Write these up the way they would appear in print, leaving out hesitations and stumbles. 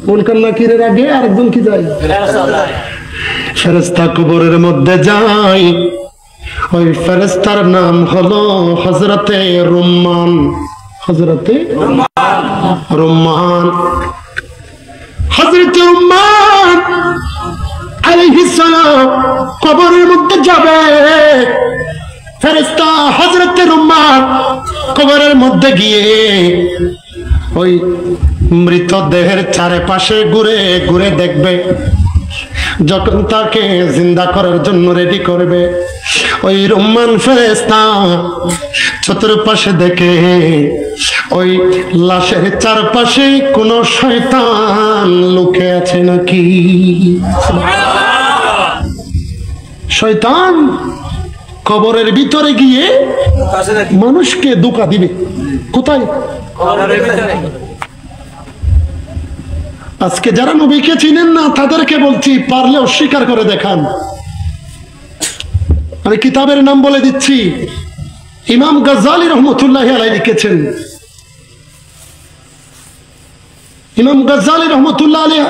মুনকার নাকিরের আগে আরেকজন কি যায়? ফেরেশতা কবরের মধ্যে যায়। ওই ফেরেশতার নাম হলো হযরতে রুম্মান। হযরতে রুম্মান। হযরতে রুম্মান আলাইহিস সালাম কবরের মধ্যে যাবে। ফেরেশতা হযরতে রুম্মান কবরের মধ্যে গিয়ে ওই মৃতদেহের চারপাশে ঘুরে ঘুরে দেখবে। যখন তাকে জিন্দা করার জন্য রেডি করবে, ওই রুম্মান ফেরেশতা চতুর্পাশে দেখে ওই লাশের চারপাশে কোন শয়তান লুকে আছে নাকি। শয়তান কবরের ভিতরে গিয়ে মানুষকে ধোঁকা দিবে। কোথায়? আজকে যারা নবীকে চিনেন না তাদেরকে বলছি, পারলে অস্বীকার করে দেখান। আমি কিতাবের নাম বলে দিচ্ছি। ইমাম গাজ্জালী রহমতুল্লাহি আলাইহি লিখেছেন, ইমাম গাজ্জালী রহমতুল্লাহ আলাইহি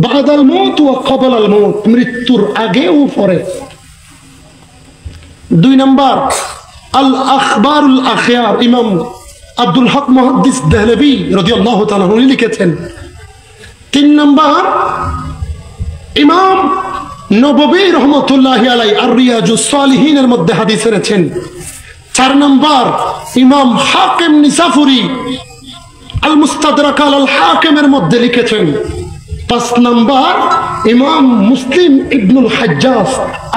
বাদাল মউত ওয়া ক্বাবলাল মউত, মৃত্যুর আগে ও পরে। 2 নাম্বার আল আখবারুল আখিয়ার, ইমাম আব্দুল হক মুহাদ্দিস দেহলভী রাদিয়াল্লাহু তাআলা উনি লিখেছেন। 3 নাম্বার ইমাম নববী রহমতুল্লাহি আলাইহি আর রিয়াজুস সালিহিনের মধ্যে হাদিস এনেছেন। 4 নাম্বার ইমাম হাকিম নিসাফুরি আল মুস্তাদরাক আল হাকিমের মধ্যে লিখেছেন। 5 নাম্বার ইমাম মুসলিম ইবনুল হাজ্জাজ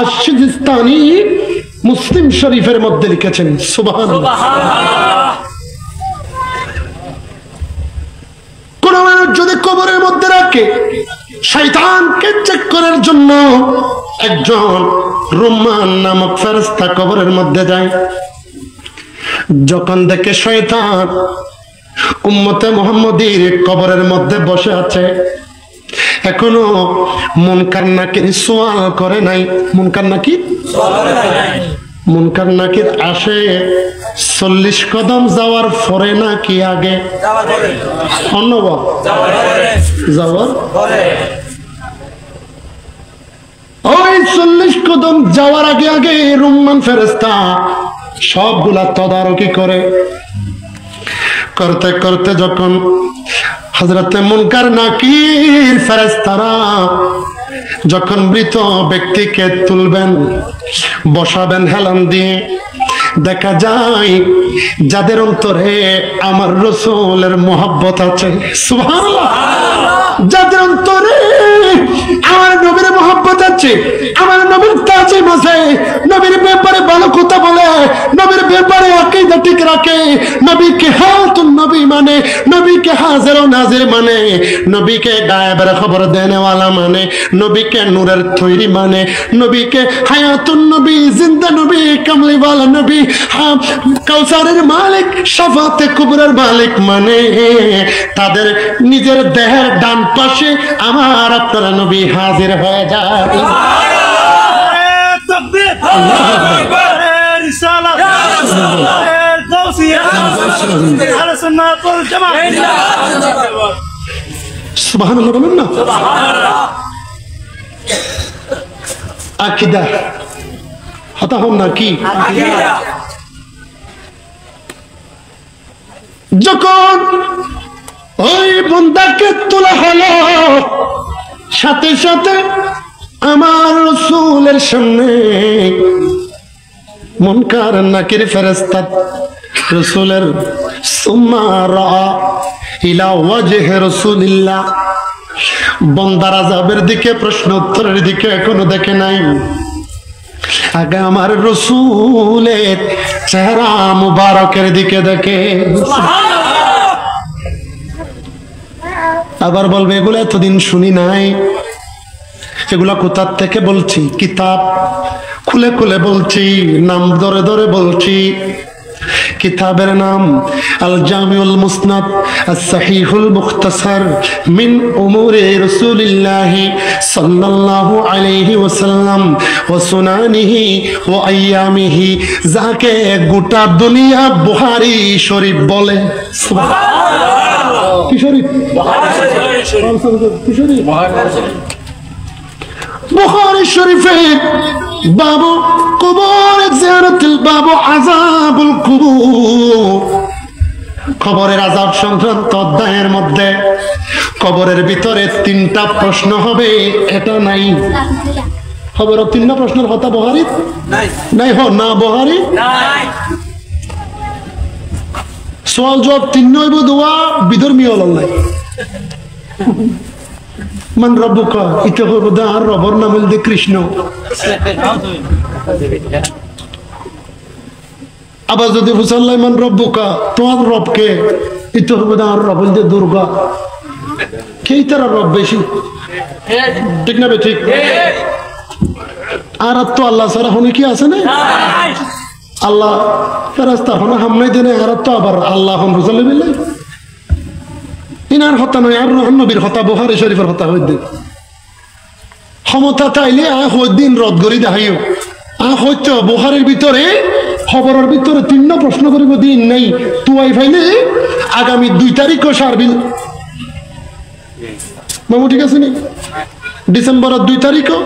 আশ-সিজিস্তানি মুসলিম শরীফের মধ্যে লিখেছেন। সুবহানাল্লাহ। কোন মানুষ যদি কবরের মধ্যে রাখে, শয়তানকে চেক করার জন্য একজন রুম্মান নামক ফেরেশতা কবরের মধ্যে যায়। যখন দেখে শয়তান উম্মতে মুহাম্মদীর কবরের মধ্যে বসে আছে, এখনো মুনকার নাকির সওয়াল করে নাই। মুনকার নাকির মুনকার নাকির আসে 40 কদম যাওয়ার পরে নাকি আগে? যাওয়ার ওই 40 কদম যাওয়ার আগে আগে রুম্মান ফেরেশতা সবগুলা তদারকি করে। করতে করতে যখন হযরতে মুনকার নাকির ফেরেশতারা যখন মৃত ব্যক্তিকে তুলবেন, বসাবেন হেলান দিয়ে, দেখা যায় যাদের অন্তরে আমার রাসূলের মহব্বত আছে, সুবহানাল্লাহ, যাদের অন্তরে আমার নবীর মহব্বত আছে, আমার নবীর তাজিম আছে, নবীর ব্যাপারে ভালো কথা বলে, নবীর ব্যাপারে আকীদা ঠিক রাখে, নবীকে হায়াতুন নবী মানে, নবীকে হাজির ও নাজির মানে, নবীকে গায়েবের খবর দেনেওয়ালা মানে, নবীকে নূরের তৈরি মানে, নবীকে হায়াতুন নবী, জিন্দা নবী, কামলিওয়ালা নবী, কাউসারের মালিক, শাফাতে কুবরার মালিক মানে, তাদের নিজের দেহের ডান পাশে আমার আপনার নবী হাজির হয়ে যায়। সুবহানাল্লাহ বলেন না। আকীদা হতা হন না কি? যখন ওই বান্দাকে তোলা হলো, সাথে সাথে আমার রাসূলের সামনে মুনকার নাকির ফেরেশতা রাসূলের সুম্মা রাআ ইলা ওয়াজহি রাসূলিল্লাহ, বান্দার আযাবের দিকে, প্রশ্ন উত্তরের দিকে এখনো দেখে নাই, আগে আমার রাসূলের চেহারা মুবারকের দিকে দেখে। আবার বলবে এগুলো এতদিন শুনি নাই, এগুলা কোথার থেকে বলছি? কিতাব খুলে খুলে বলছি, নাম ধরে ধরে বলছি। কিতাবের নাম আল জামিউল মুসনাদ আস-সহিহুল মুখতাসার মিন উমুরি রাসূলিল্লাহ সাল্লাল্লাহু আলাইহি ওয়াসাল্লাম ওয়া সুনানিহি ওয়া আইয়ামিহি, যাকে গোটা দুনিয়া বুখারী শরীফ বলে। সুবহানাল্লাহ। কিশোরী বুখারী শরীফে বাবু কবর জিয়ারতুল বাবু আযাবুল কুবুর কবরের আযাব সংক্রান্ত অধ্যায়ের মধ্যে কবরের ভিতরে 3টা প্রশ্ন হবে এটা নাই খবর 3টা প্রশ্নের কথা বুখারী নাই না বুখারী নাই সওয়াল জবাব 3 হইব দোয়া বিধর্মী হল নাই মান রব্বুকা ইতে হইব দা আর রবর নাম হইল দে কৃষ্ণ আবার যদি ফুসাল্লাই মান রব্বুকা তোমার রবকে ইতে হইব দা আর রব হইল দে দুর্গা কে তারা রব বেশি ঠিক না ঠিক আর তো আল্লাহ ছাড়া হনে কি আছে না আল্লাহ ফেরেশতা হনে হামলাই দেনে আর তো আবার আল্লাহ হন বুঝালে বিলে ইনার হতা নয় আর নবীর হতা বুখারী শরীফের হতা হইতে ক্ষমতা চাইলে দিন রদ করি দেখাইও হইতো বুখারীর ভিতরে খবরের ভিতরে 3টা প্রশ্ন করিব দিন নাই তুই ফাইলে আগামী 2 তারিখও সারবিল মামু ঠিক আছে নি ডিসেম্বরের 2 তারিখও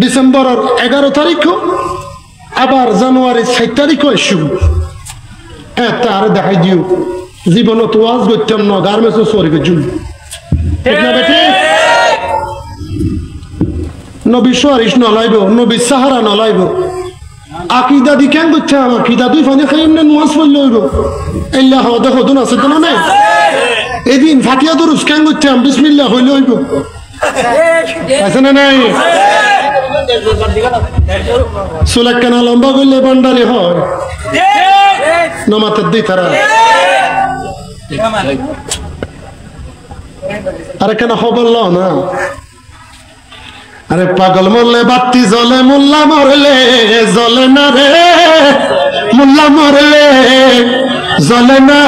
ডিসেম্বরের 11 তারিখও আবার জানুয়ারির 7 তারিখও এসব তার দেখাই দিও জীবন তো ওয়াজ করতাম না গার্মেন্টস সরি করছুন ঠিক না বেটি নবী শরীশ নলাইব নবী সাহারা নলাইব আকীদা দি কেন করতাম আকীদা দুই ফানে খাইম না নামাজ পড়লে হইব আল্লাহ হদা হদন আছে তো না এদিন ফাতিহা দুরুস কেন করতাম বিসমিল্লাহ হইলে হইব আছে না নাই সুলাক কেন লম্বা করলে বান্ডারি হয় নমাতের দিই তারা আরে কেন খবর লও না আরে পাগল মরলে বাতি জ্বলে মোল্লা মরলে জ্বলে না রে মোল্লা মরলে জ্বলে না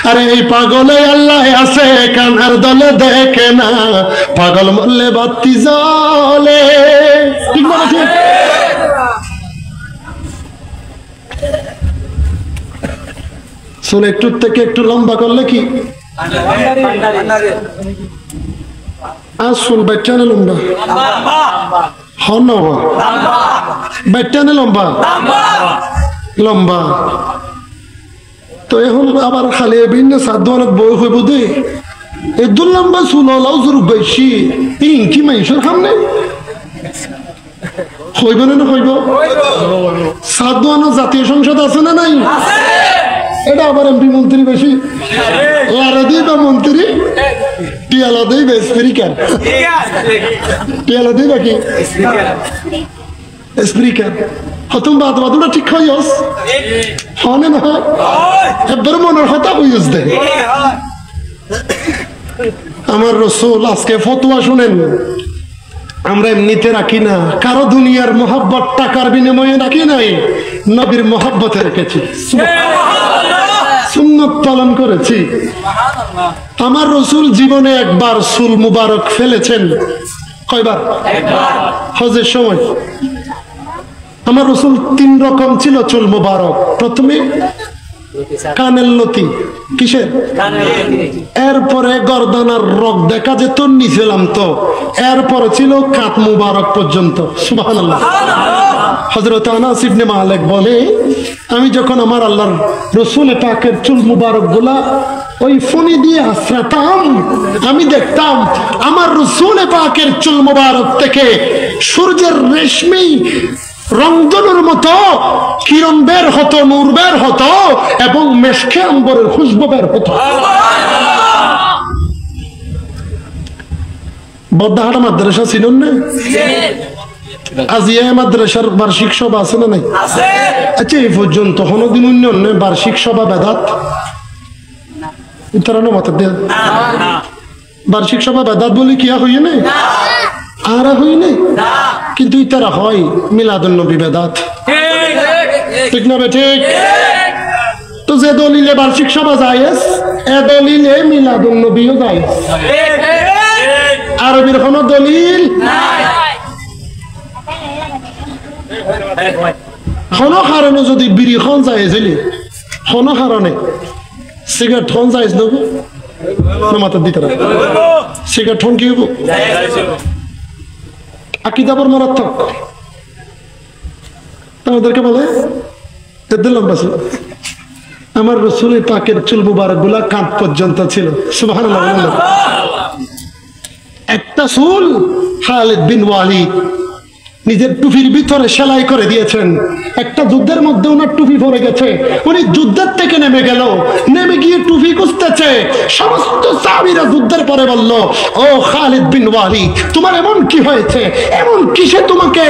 আরে এই পাগলে আল্লাহ আছে কানার দলে দেখে না পাগল মরলে বাতি জ্বলে ঠিক বলে ঠিক শুনে একটু থেকে একটু লম্বা করলে কি শুন বাচ্চানে লম্বা হন বাচ্চানে লম্বা লম্বা তো এখন আবার খালি বিভিন্ন সাধ্য বই হইব দে এদুল লম্বা শুনলাও জরুর বেশি ইনকি মানুষের সামনে হইব না হইব সাধ্য জাতীয় সংসদ আছে না নাই এটা আবার এমপি মন্ত্রী বেশি লারা দিই বা মন্ত্রী টিয়ালা দিই বা স্পিকার টিয়ালা দিই বা কি স্পিকার হতুম বাদ বাদুটা ঠিক হইস হনে না একবার মনের হতা হইস দে আমার রাসূল আজকে ফতোয়া শুনেন আমরা এমনিতে রাখি না কারো দুনিয়ার মহব্বত টাকার বিনিময়ে রাখি নাই নবীর মহব্বতে রেখেছি সুন্নত পালন করেছি আমার রাসূল জীবনে একবার চুল মুবারক ফেলেছেন কয়বার হজের সময় আমার রাসূল 3 রকম ছিল চুল মুবারক প্রথমে কানের লতি কিসের এরপরে গর্দানার রক দেখা যেত নিছিলাম তো এরপরে ছিল কাত মুবারক পর্যন্ত সুবহানাল্লাহ হযরত আনাস ইবনে মালিক বলে আমি যখন আমার আল্লাহর রাসূল পাকের চুল মুবারক গুলা ওই ফনি দিয়ে আশ্রাতাম আমি দেখতাম আমার রাসূল পাকের চুল মুবারক থেকে সূর্যের রেশমি রংধনুর মতো কিরণ বের হতো নূর বের হতো এবং মেশকে আম্বরের খুশবু বের হতো বদ্দাহাটা মাদ্রাসা ছিলেন না আজিয়া মাদ্রাসার বার্ষিক সভা আছে না নাই আচ্ছা এই পর্যন্ত কোনদিন উন্নয়ন বার্ষিক সভা বেদাত উত্তরানো মত দেন বার্ষিক সভা বেদাত বলে কি হইয়ে নাই আর হই নাই কিন্তু ইতারা হয় মিলাদুন নবী বেদাত ঠিক না ঠিক তো যে দলিলে বার্ষিক সভা জায়েজ এ দলিলে মিলাদুন নবীও জায়েজ আরবির কোন দলিল নাই কোন কারণে যদি বিড়ি খন জায়েজ হইলে কোন কারণে সিগারেট ঠন যাইস দেবো না মাথার দিতে সিগারেট ঠন কি হবো আকিদা বড় মারাত্মক আমাদেরকে বলে লম্বা ছিল আমার রসুল পাকের চুল মুবারক গুলা কাঁধ পর্যন্ত ছিল সুবহানাল্লাহ একটা চুল খালিদ বিন ওয়ালিদ নিজের টুপির ভিতরে সেলাই করে দিয়েছেন একটা যুদ্ধের মধ্যে ওনার টুপি পরে গেছে উনি যুদ্ধের থেকে নেমে গেল নেমে গিয়ে টুপি খুঁজতেছে সমস্ত সাহাবীরা যুদ্ধের পরে বলল ও খালিদ বিন ওয়ালিদ তোমার এমন কি হয়েছে এমন কিসে তোমাকে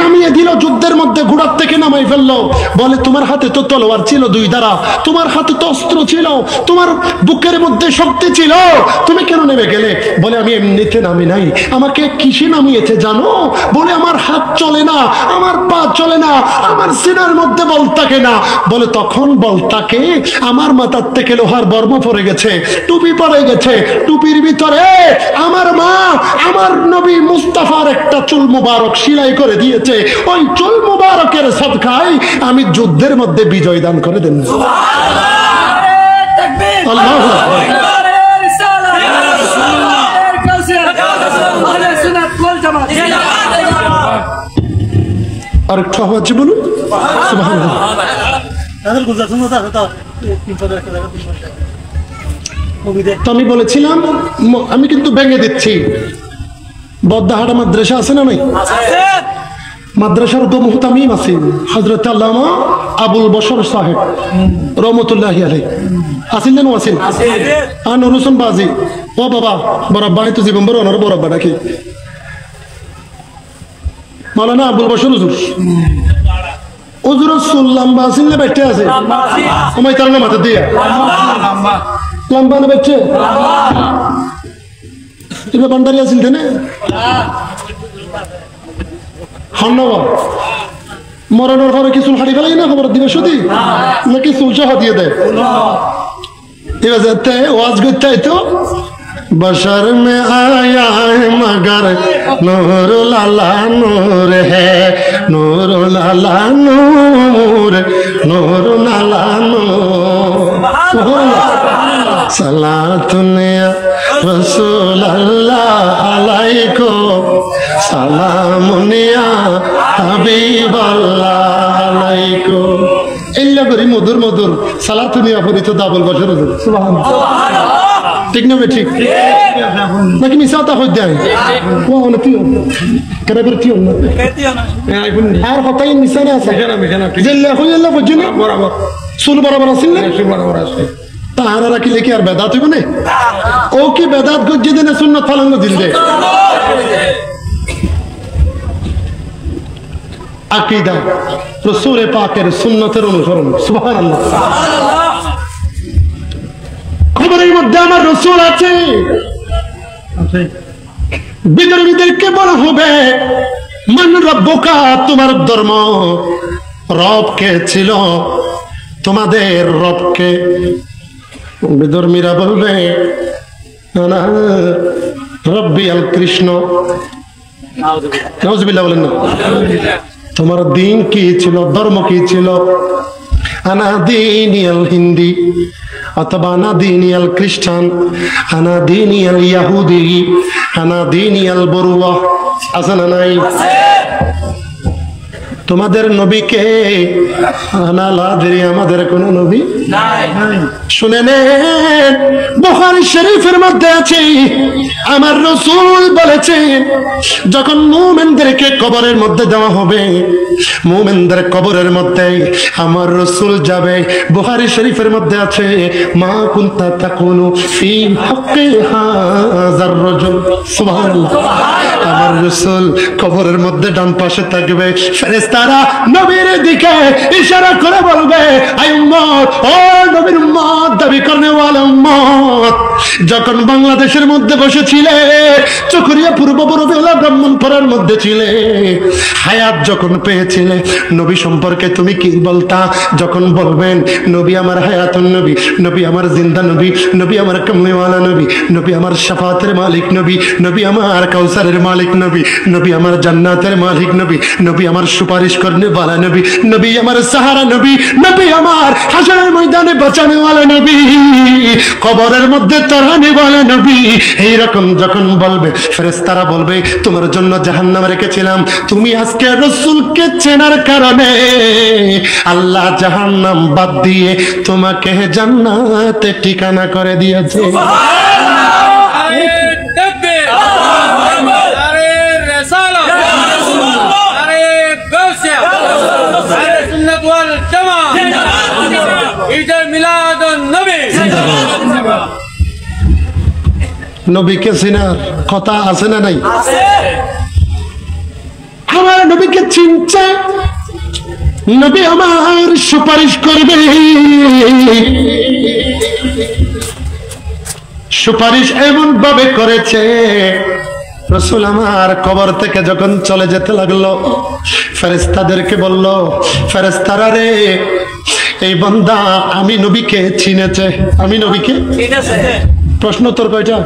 নামিয়ে দিল যুদ্ধের মধ্যে ঘোড়ার থেকে নামাই ফেললো বলে তোমার হাতে তো তলোয়ার ছিল দুই দ্বারা তোমার হাতে তো অস্ত্র ছিল তোমার বুকের মধ্যে শক্তি ছিল তুমি কেন নেমে গেলে বলে আমি এমনিতে নামি নাই আমাকে কিসে নামিয়েছে জানো বলে আমার হাত চলে না আমার পা চলে না আমার সিনার মধ্যে বল থাকে না বলে তখন বল থাকে আমার মাথার থেকে লোহার বর্ম পড়ে গেছে টুপি পড়ে গেছে টুপির ভিতরে আমার মা আমার নবী মুস্তাফার একটা চুল মুবারক সেলাই করে দিয়েছে ওই চুল মুবারকের সদকায় আমি যুদ্ধের মধ্যে বিজয় দান করে দেন আল্লাহু আকবার আর একটু আওয়াজ বলুন সুবহানাল্লাহ তো আমি বলেছিলাম আমি কিন্তু ভেঙে দিচ্ছি বদ্দাহাটা মাদ্রাসা আছে না নাই মাদ্রাসার তো মুহতামিম আছেন হযরত আল্লামা আবুল বশর সাহেব রহমাতুল্লাহি আলাইহি আছেন না আছেন আর নুর হোসেন বাজি ও বাবা বড় বাড়ি তো জীবন বড় অনার বড় বাড়া কি মাওলানা আবুল বশর হুজুর হুজুর সুল্লাম বাসিল না बैठे আছে ওমাই তার না মাথা দিয়া লম্বা না बैठे তুমি বান্দারি আছিল না হন্নবা মরণের পরে কিছু হাড়ি ফেলাই না খবর দিবে শুধু নাকি চুলসহ দিয়ে দেয় এবার যাতে ওয়াজ করতে তো बशर में आया है मगर नूर लाला नूर है नूर लाला नूर नूर लाला नूर सलातुनिया रसूल अल्लाह अलैको सलामुनिया हबीब अल्लाह अलैको इल्ला करी मधुर मधुर सलातुनिया पड़ी तो दाबल बशर सुबहान ঠিক না ঠিক নাকি মিসাতা হই দেয় ও না তুই কেন করে তুই না আর হতাই মিসানে আছে জেল্লা হইলা বুঝিনা বরাবর সুল বরাবর আছে না সুল বরাবর আছে তাহারা রাখিলে কি আর বেদাত হইব না ও কি বেদাত গজ্জি দেনে সুন্নাত ফালাঙ্গ দিল দে আকীদা রাসূল পাকের সুন্নতের অনুসরণ সুবহানাল্লাহ খবরের মধ্যে আমার রাসূল আছে বিদরীদেরকে বলা হবে মান রব্বুকা তোমার ধর্ম রব কে ছিল তোমাদের রব কে বিদরীরা বলবে না রব্বি আল কৃষ্ণ নাউযুবিল্লাহ বলেন না তোমার দিন কি ছিল ধর্ম কি ছিল আনা দীনিয়াল হিন্দি অথবা আনা দীনিয়াল খ্রিস্টান আনা দীনিয়াল ইহুদি আনা দীনিয়াল বড়ুয়া আছে না নাই তোমাদের নবীকে আনা লাদরি আমাদের কোন নবী নাই শুনে নেন বুখারী শরীফের মধ্যে আছে আমার রাসূল বলেছেন যখন মুমিনদেরকে কবরের মধ্যে দেওয়া হবে মুমিনদের কবরের মধ্যে আমার রাসূল যাবে বুখারী শরীফের মধ্যে আছে মা কুনতা তাকুলু ফি হাক্কি হাযার রাজুল সুবহানাল্লাহ আমার রাসূল কবরের মধ্যে ডান পাশে থাকবে ফেরেশতারা নবীর দিকে ইশারা করে বলবে আই উম্মত ও নবীর উম্মত দাবি করনে ওয়ালা উম্মত যখন বাংলাদেশের মধ্যে বসেছিলে চকরিয়া পূর্ব বড়বেলা ব্রাহ্মণপাড়ার মধ্যে ছিলে হায়াত যখন পেয়েছিলে নবী সম্পর্কে তুমি কি বলতা যখন বলবেন নবী আমার হায়াতুন নবী নবী আমার জিন্দা নবী নবী আমার কামলিওয়ালা নবী নবী আমার শাফাতের মালিক নবী নবী আমার কাউসারের মালিক নবী নবী আমার জান্নাতের মালিক নবী নবী আমার সুপারিশ সুপারিশ করনে वाला নবী, নবী আমার সাহারা নবী, নবী আমার হাসরের ময়দানে বাঁচানে वाला নবী, কবরের মধ্যে তাড়ানে वाला নবী। এইরকম যখন বলবে ফেরেশতারা বলবে তোমার জন্য জাহান্নাম রেখেছিলাম, তুমি আজকে রাসূলকে চেনার কারণে আল্লাহ জাহান্নাম বাদ দিয়ে তোমাকে জান্নাতে ঠিকানা করে দিয়েছে। নবীকে চিনার কথা আছে না নাই? আমার নবীকে চিনছে, নবী আমার সুপারিশ করবে। সুপারিশ এমন ভাবে করেছে, রাসূল আমার কবর থেকে যখন চলে যেতে লাগলো ফেরেশতাদেরকে বলল, ফেরেশতারা রে এই বান্দা আমি নবীকে চিনেছে, আমি নবীকে চিনেছে। প্রশ্ন তোর কয়টা?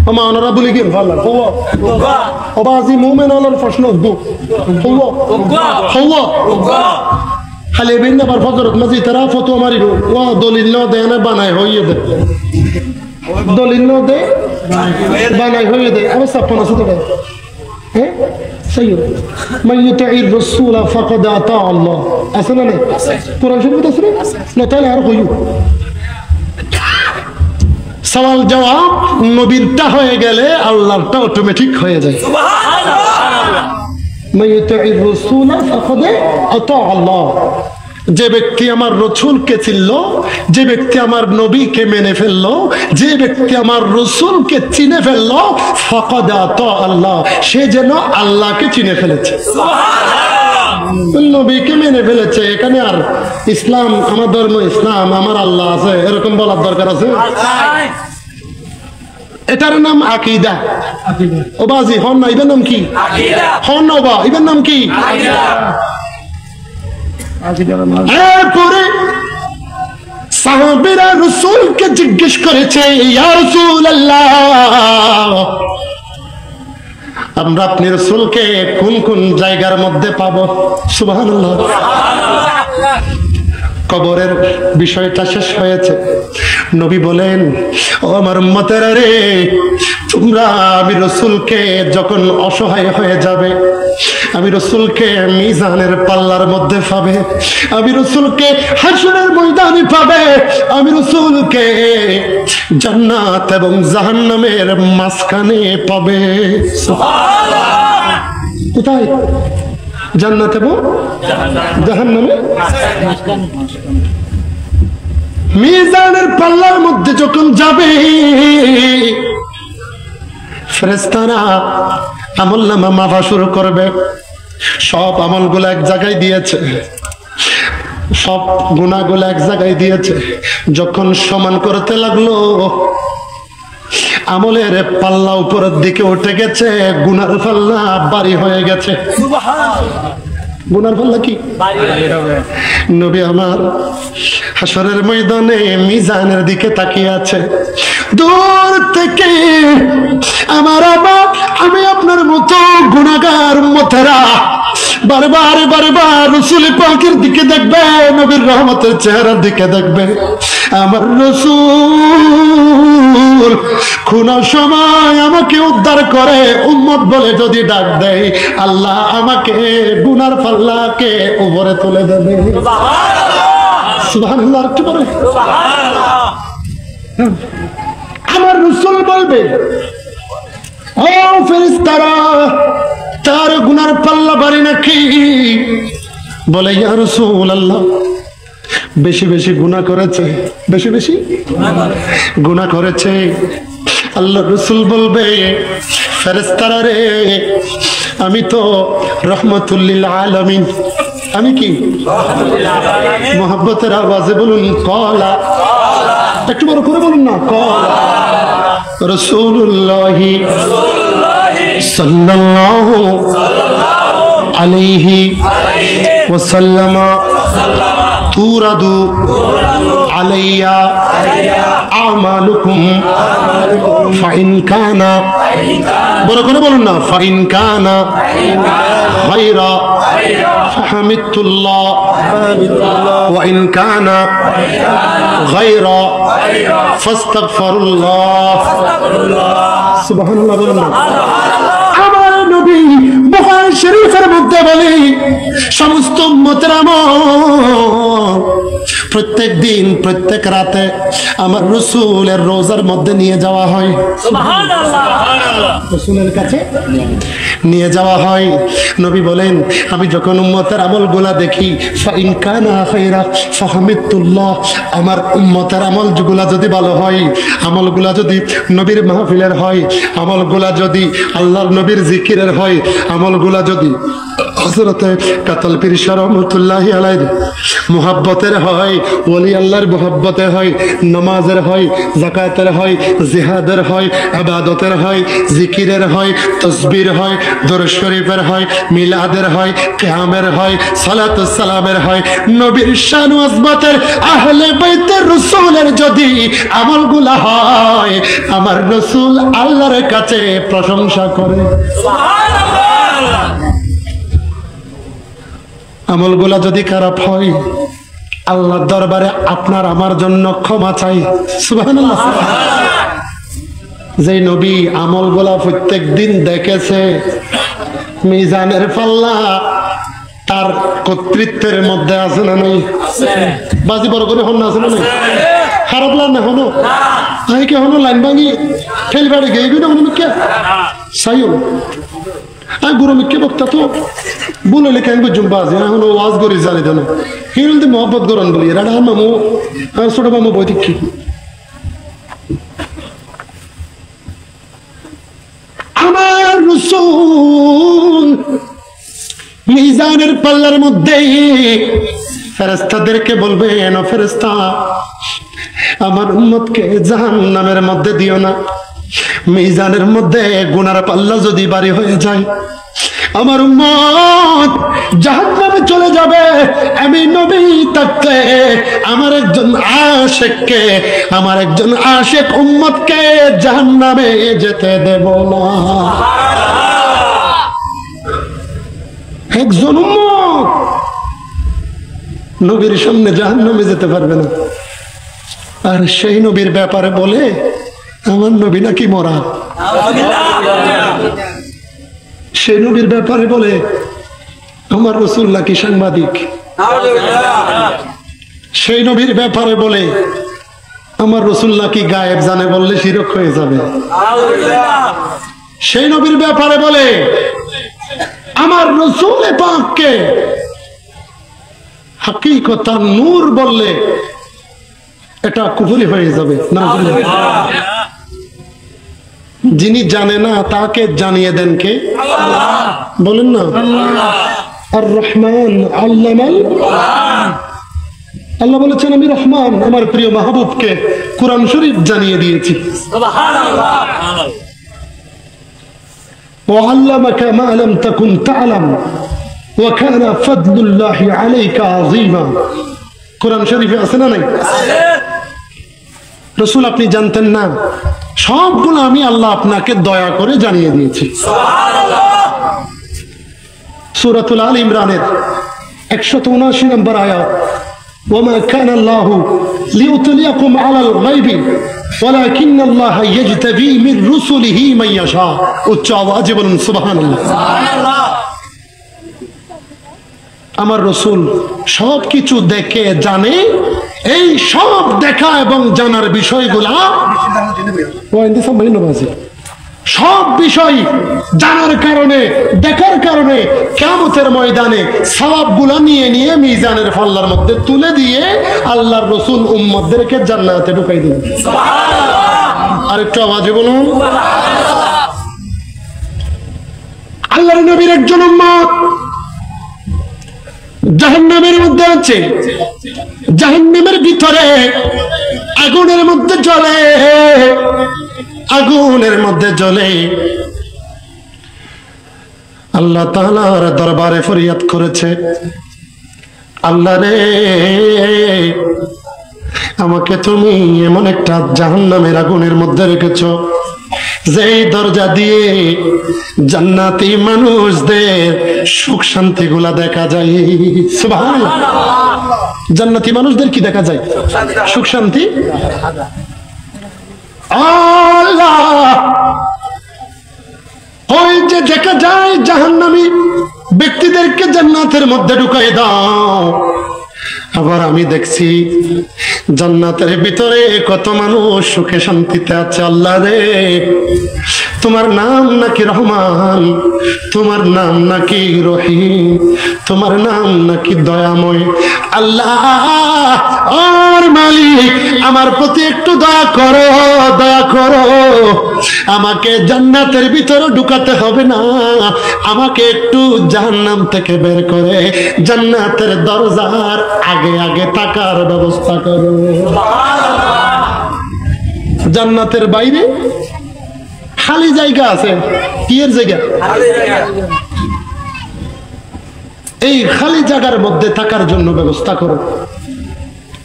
ওমা ওনারা বলি কি ভালো ওবাজি মুমিন ওনার প্রশ্ন দু হওয়া খালি বিন আবার ফজরত মাঝি তারা ফতোয়া মারিব ও দলিল ন দেয় না বানায় হইয়ে দে, দলিল ন দে বানায় হইয়ে দে। আবার সাপন আছে তো হ্যাঁ সৈয়দ মান ইউতি'র রাসূল ফাকাদ আতা আল্লাহ আছে না নাই? কোরআন শরীফ আছে না? তাহলে আর কইও সওয়াল জবাব নবীরটা হয়ে গেলে আল্লাহরটা অটোমেটিক হয়ে যায়। যে ব্যক্তি আমার রাসূলকে চিনল, যে ব্যক্তি আমার নবীকে মেনে ফেললো, যে ব্যক্তি আমার রাসূলকে চিনে ফেললো ফাকাদ আতা আল্লাহ, সে যেন আল্লাহকে চিনে ফেলেছে, নবীকে মেনে ফেলেছে। এখানে আর ইসলাম আমার ধর্ম, ইসলাম আমার আল্লাহ আছে এরকম বলার দরকার আছে? এটার নাম আকীদা। ও বাজি হন না, এটার নাম কি? হন না বা এটার নাম কি? এরপরে সাহাবীরা রাসূলকে জিজ্ঞেস করেছে, ইয়া রাসূলুল্লাহ আমরা আপনি রাসূলকে কোন কোন জায়গার মধ্যে পাবো? সুবহানাল্লাহ। কবরের বিষয়টা শেষ হয়েছে, নবী বলেন ও আমার উম্মতেরা রে তোমরা আমি রাসূলকে যখন অসহায় হয়ে যাবে, আমি রাসূলকে মিজানের পাল্লার মধ্যে পাবে, আমি রাসূলকে হাসরের ময়দানে পাবে, আমি রাসূলকে জান্নাত এবং জাহান্নামের মাঝখানে পাবে। সুবহানাল্লাহ। কোথায়? জান্নাত এবং জাহান্নামে মিজানের পাল্লার মধ্যে যখন যাবে ফেরেশতারা আমলনামা মাপা শুরু করবে। সব আমলগুলো এক জায়গায় দিয়েছে, সব গুনাহগুলো এক জায়গায় দিয়েছে। যখন সমান করতে লাগলো আমলের পাল্লা উপরের দিকে উঠে গেছে, গুনার পাল্লা বাড়ি হয়ে গেছে। গুনার পাল্লা কি নবী আমার হাসরের ময়দানে মিজানের দিকে তাকিয়ে আছে। দূর থেকে আমার আবার আমি আপনার মতো গুনাহগার উম্মতেরা বারবার বারবার রাসূল পাকের দিকে দেখবে, নবীর রহমতের চেহারার দিকে দেখবে। আমার রাসূল কোন সময় আমাকে উদ্ধার করে উম্মত বলে যদি ডাক দেয়, আল্লাহ আমাকে গুনার পাল্লাকে উপরে তুলে দেবে। সুবহানাল্লাহ। সুবহানাল্লাহ। একটু পরে সুবহানাল্লাহ। আমার রাসূল বলবে ও ফেরেশতারা তার গুনার পাল্লা বাড়ি নাকি? বলে ইয়া রাসূলুল্লাহ বেশি বেশি গুনাহ করেছে, বেশি বেশি গুনাহ করেছে। আল্লাহ রাসূল বলবে ফেরেশতারা রে আমি তো রাহমাতুল লিল আলামিন, আমি কি মুহাব্বতের আওয়াজে বলুন কলা, একটু বড় করে বলুন না, কলা রাসূলুল্লাহ সাল্লাল্লাহু আলাইহি ওয়াসাল্লাম তুরাদু আলাইয়া আমালুকুম ফাইন কানা, বড় করে বলুন না, ফাইন কানা খায়রা ফাহামিদুল্লাহ ওয়া ইন কানা গায়রা ফাস্তাগফিরুল্লাহ। সুবহানাল্লাহ বলুন না। আমার নবী বুখারী শরীফের মধ্যে বলে সমস্ত উম্মতের আমল প্রত্যেক দিন প্রত্যেক রাতে আমার রাসূলের রোজার মধ্যে নিয়ে যাওয়া হয়। সুবহানাল্লাহ, রাসূলের কাছে নিয়ে যাওয়া হয়। নবী বলেন আমি যখন উম্মতের আমলগুলা দেখি ফাইন কানা খায়রা ফাহামিদুল্লাহ, আমার উম্মতের আমলগুলা যদি ভালো হয়, আমলগুলা যদি নবীর মাহফিলের হয়, আমলগুলা যদি আল্লাহর নবীর জিকিরের হয়, আমলগুলা যদি হযরতে কাতল পীর রহমাতুল্লাহি আলাইহি মুহাব্বতের হয়, ওলি আল্লাহর মুহাব্বতে হয়, নামাজের হয়, যাকাতের হয়, জিহাদের হয়, ইবাদতের হয়, জিকিরের হয়, তাসবির হয়, দরুদ শরীফের হয়, মিলাদের হয়, কিয়ামের হয়, সালাতুস সালামের হয়, নবীর শান ও আজমতের আহলে বাইতের রাসূলের যদি আমলগুলা হয়, আমার রাসূল আল্লাহর কাছে প্রশংসা করে। সুবহানাল্লাহ। আমলগুলা যদি খারাপ হয়, আল্লাহর দরবারে আপনার আমার জন্য ক্ষমা চাই। সুবহানাল্লাহ। যে নবী আমলগুলা প্রত্যেক দিন দেখেছে, মিজানের পাল্লা তার কর্তৃত্বের মধ্যে আছে না নাই? বাজি বড় করে হন আছে না নাই? খারাপ লাগ না হনো আই কে হনো লাইন ভাঙি ফেল বাড়ি গেবি না হনো কে সাইও আই গুরু মিকে বক্তা তো বলে লেখা আমি বুঝুম বাজি এখন ওয়াজ করি জানি দেন হিরুল দি মোহাম্মত গরন বলি রাডা মামু আর ছোট মামু বই দেখি আমার রাসূল মিজানের পাল্লার মধ্যে ফেরেশতাদেরকে বলবেন, ও ফেরেশতা আমার উম্মতকে জাহান্নামের মধ্যে দিও না। মিজানের মধ্যে গুনার পাল্লা যদি ভারী হয়ে যায়, আমার উম্মত জাহান্নামে চলে যাবে। আমি নবী থাকতে আমার একজন আশিককে, আমার একজন আশিক উম্মতকে জাহান্নামে যেতে দেব না। একজন উম্মত নবীর সামনে জাহান্নামে যেতে পারবে না। আর সেই নবীর ব্যাপারে বলে আমার নবী নাকি মরা। সেই নবীর ব্যাপারে বলে আমার রাসূল নাকি সাংবাদিক। সেই নবীর ব্যাপারে বলে আমার রাসূল নাকি গায়েব জানে, বললে শিরক হয়ে যাবে। সেই নবীর ব্যাপারে বলে আমার রাসূল পাককে হাকিকতান নূর বললে এটা কুফরি হয়ে যাবে। যিনি জানে না তাকে জানিয়ে দেন কে? আল্লাহ। বলেন না আর রহমান আল্লামাল কুরআন। আল্লাহ বলেছেন আমি রহমান, আমার প্রিয় মাহবুবকে কুরআন শরীফ জানিয়ে দিয়েছি। সুবহানাল্লাহ। ওয়া আল্লামাকা মা লাম তাকুন তা'লাম ওয়া কানা ফাদলুল্লাহি আলাইকা আযীমা। কুরআন শরীফে আছে না নাই? আছে। রাসূল আপনি জানতেন না, সবগুলো আমি আল্লাহ আপনাকে দয়া করে জানিয়ে দিয়েছি। সুবহানাল্লাহ। সূরাতুল আল ইমরানের 179 নম্বর আয়াত, ওয়ামা কানা আল্লাহু লিউতলিয়াকুম আলাল গায়বি ওয়ালাকিন্নাল্লাহা ইয়াজতাবি মির রুসুলিহি মান ইয়াশা। উচ্চ আওয়াজে বলুন সুবহানাল্লাহ। সুবহানাল্লাহ। আমার রাসূল সবকিছু দেখে জানে। এই সব দেখা এবং জানার বিষয়গুলা সব বিষয় জানার কারণে, দেখার কারণে কিয়ামতের ময়দানে সওয়াবগুলা নিয়ে নিয়ে মিজানের পাল্লার মধ্যে তুলে দিয়ে আল্লাহর রাসূল উম্মতদেরকে জান্নাতে ঢুকাই দিবেন। সুবহানাল্লাহ। আরেকটু আওয়াজে বলুন সুবহানাল্লাহ। আল্লাহর নবীর একজন উম্মত জাহান্নামের মধ্যে আছে, জাহান্নামের ভিতরে আগুনের মধ্যে জ্বলে, আগুনের মধ্যে জ্বলে। আল্লাহ তাআলার দরবারে ফরিয়াদ করেছে, আল্লাহ রে, আমাকে তুমি এমন একটা জাহান্নামের আগুনের মধ্যে রেখেছো যেই দরজা দিয়ে জান্নাতি মানুষদের সুখ শান্তি গুলা দেখা যায়। সুবহানাল্লাহ। জান্নাতি মানুষদের কি দেখা যায়? সুখ শান্তি। আল্লাহ, ওই যে দেখা যায় জাহান্নামী ব্যক্তিদেরকে জান্নাতের মধ্যে ঢুকাই দাও। আবার আমি দেখছি জান্নাতের ভিতরে কত মানুষ সুখে শান্তিতে আছে। আল্লাহ রে, তোমার নাম নাকি রহমান, তোমার নাম নাকি রহিম, তোমার নাম নাকি দয়াময়। আল্লাহ আর মালিক, আমার প্রতি একটু দয়া করো, দয়া করো। আমাকে জান্নাতের ভিতরে ঢুকাতে হবে না, আমাকে একটু জাহান্নাম থেকে বের করে জান্নাতের দরজার আগে আগে থাকার ব্যবস্থা করো। জান্নাতের বাইরে খালি জায়গা আছে। কি এর জায়গা? এই খালি জায়গার মধ্যে থাকার জন্য ব্যবস্থা করো।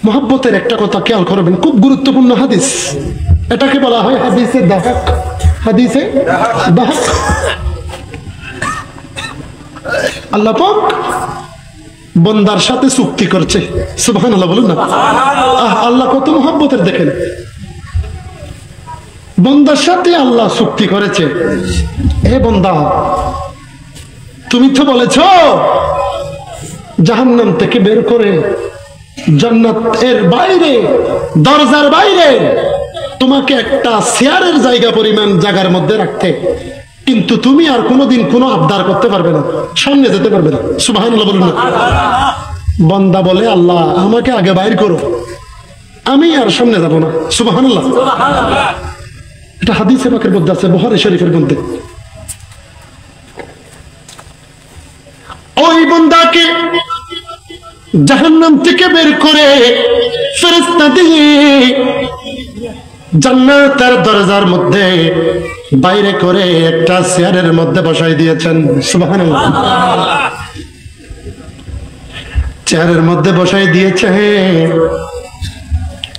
মহব্বতের একটা কথা খেয়াল করবেন, খুব গুরুত্বপূর্ণ হাদিস। এটাকে বলা হয় হাদিসে দাহক। হাদিসে দাহক। আল্লাহ পাক বন্দার সাথে চুক্তি করছে। সুবহানাল্লাহ বলুন না। আল্লাহ কত মহব্বতের দেখেন। বন্দার সাথে আল্লাহ চুক্তি করেছে, হে বন্দা, তুমি তো বলেছ জাহান্নাম থেকে বের করে জান্নাতের বাইরে, দরজার বাইরে তোমাকে একটা চেয়ারের জায়গা পরিমাণ জায়গার মধ্যে রাখতে, কিন্তু তুমি আর কোনোদিন কোনো আবদার করতে পারবে না, সামনে যেতে পারবে না। সুবহানাল্লাহ বলুন না। বন্দা বলে, আল্লাহ আমাকে আগে বাইর করো, আমি আর সামনে যাব না। সুবহানাল্লাহ। এটা হাদিসে পাকের মধ্যে আছে, বুখারী শরীফের মধ্যে। ওই বন্দাকে জাহান্নাম থেকে বের করে ফেরেশতা দিয়ে জান্নাতের দরজার মধ্যে বাইরে করে একটা চেয়ারের মধ্যে বসাই দিয়েছেন। সুবহানাল্লাহ। চেয়ারের মধ্যে বসাই দিয়েছে।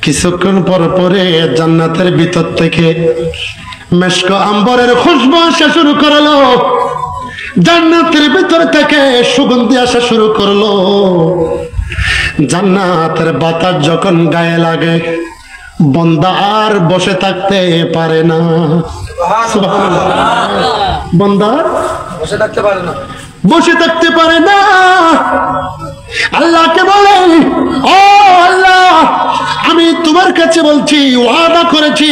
কিছুক্ষণ পর পরে জান্নাতের ভিতর থেকে মেশক আম্বরের খুশবু আসা শুরু করলো। জান্নাতের ভিতর থেকে সুগন্ধি আসা শুরু করলো। জান্নাতের বাতাস যখন গায়ে লাগে, বন্দা আর বসে থাকতে পারে না। সুবহানাল্লাহ। বন্দা বসে থাকতে পারে না, বসে থাকতে পারে না। আল্লাহকে বলে, ও আল্লাহ, আমি তোমার কাছে বলছি, ওয়াদা করেছি,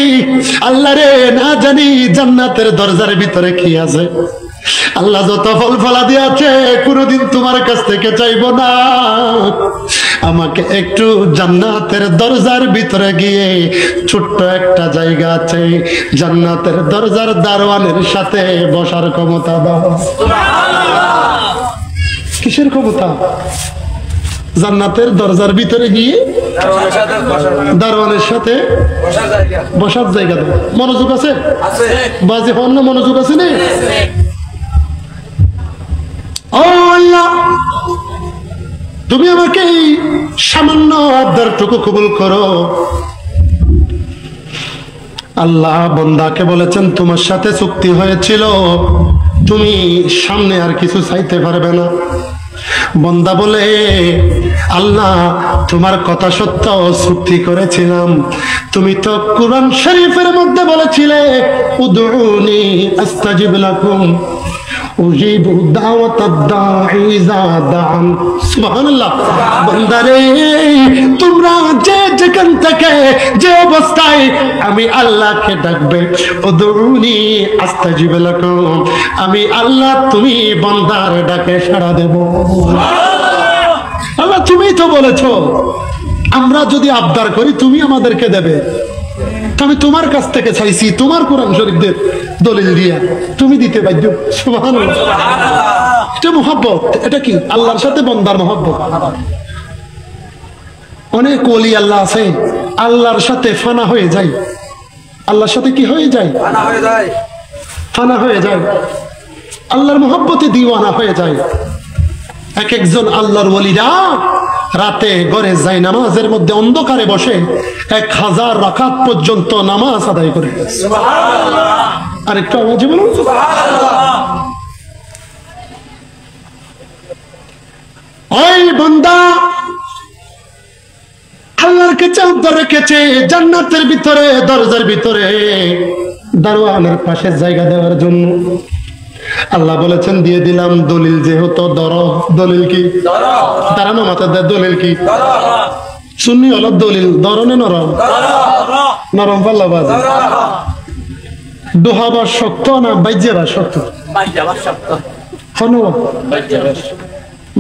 আল্লাহ রে, না জানি জান্নাতের দরজার ভিতরে কি আছে। আল্লাহ যত ফল ফলা দিয়েছে কোনোদিন তোমার কাছ থেকে চাইবো না। আমাকে একটু জান্নাতের দরজার ভিতরে গিয়ে ছোট্ট একটা জায়গা আছে, জান্নাতের দরজার দারওয়ানের সাথে বসার ক্ষমতা দাও। কিসের ক্ষমতা? জান্নাতের দরজার ভিতরে গিয়ে দারওয়ানের সাথে বসার জায়গা দাও। মনোযোগ আছে? বাজে হন না, মনোযোগ আছে না? ও আল্লাহ, তুমি আমাকে এই সামান্য আবদারটুকু কবুল করো। আল্লাহ বন্দাকে বলেছেন, তোমার সাথে চুক্তি হয়েছিল, তুমি সামনে আর কিছু চাইতে পারবে না। বন্দা বলে, আল্লাহ তোমার কথা সত্য, চুক্তি করেছিলাম। তুমি তো কুরআন শরীফের মধ্যে বলেছিলে, উদউনি আস্তাজিব লাকুম উজিবু দাওয়াতাদ দাঈ ইযা দাআন। সুবহানাল্লাহ। বান্দারে, তোমরা যে যেখান থেকে যে অবস্থায় আমি আল্লাহকে ডাকবে, উদউনি আস্তাজিব লাকুম, আমি আল্লাহ তুমি বান্দার ডাকে সাড়া দেব। আল্লাহ তুমি তো বলেছো আমরা যদি আবদার করি তুমি আমাদেরকে দেবে। আমি তোমার কাছ থেকে চাইছি, তোমার কোরআন শরীফের দলিল দিয়া তুমি দিতে বাধ্য। সুবহানাল্লাহ। এটা মুহাব্বত। এটা কি? আল্লাহর সাথে বান্দার মুহাব্বত। অনেক ওলি আল্লাহ আছে, আল্লাহর সাথে ফানা হয়ে যায়। আল্লাহর সাথে কি হয়ে যায়? ফানা হয়ে যায়। আল্লাহর মুহাব্বতে দিওয়ানা হয়ে যায়। এক একজন আল্লাহর ওলিরা রাতে ঘরে যাই নামাজের মধ্যে অন্ধকারে বসে 1000 রাকাত পর্যন্ত নামাজ আদায় করে। আর একটু আওয়াজে বলুন ওই বান্দা আল্লাহর কাছে অন্তর রেখেছে জান্নাতের ভিতরে দরজার ভিতরে দারওয়ানের পাশে জায়গা দেওয়ার জন্য। আল্লাহ বলেছেন দিয়ে দিলাম দলিল যেহেতু দলিল কি দাঁড়ানো মাথা দেয় দলিল কি সুন্নি হলো দলিল ধরনে নরম নরম পাল্লা বাজে দোহাবার শক্ত না বাইজেবার শক্ত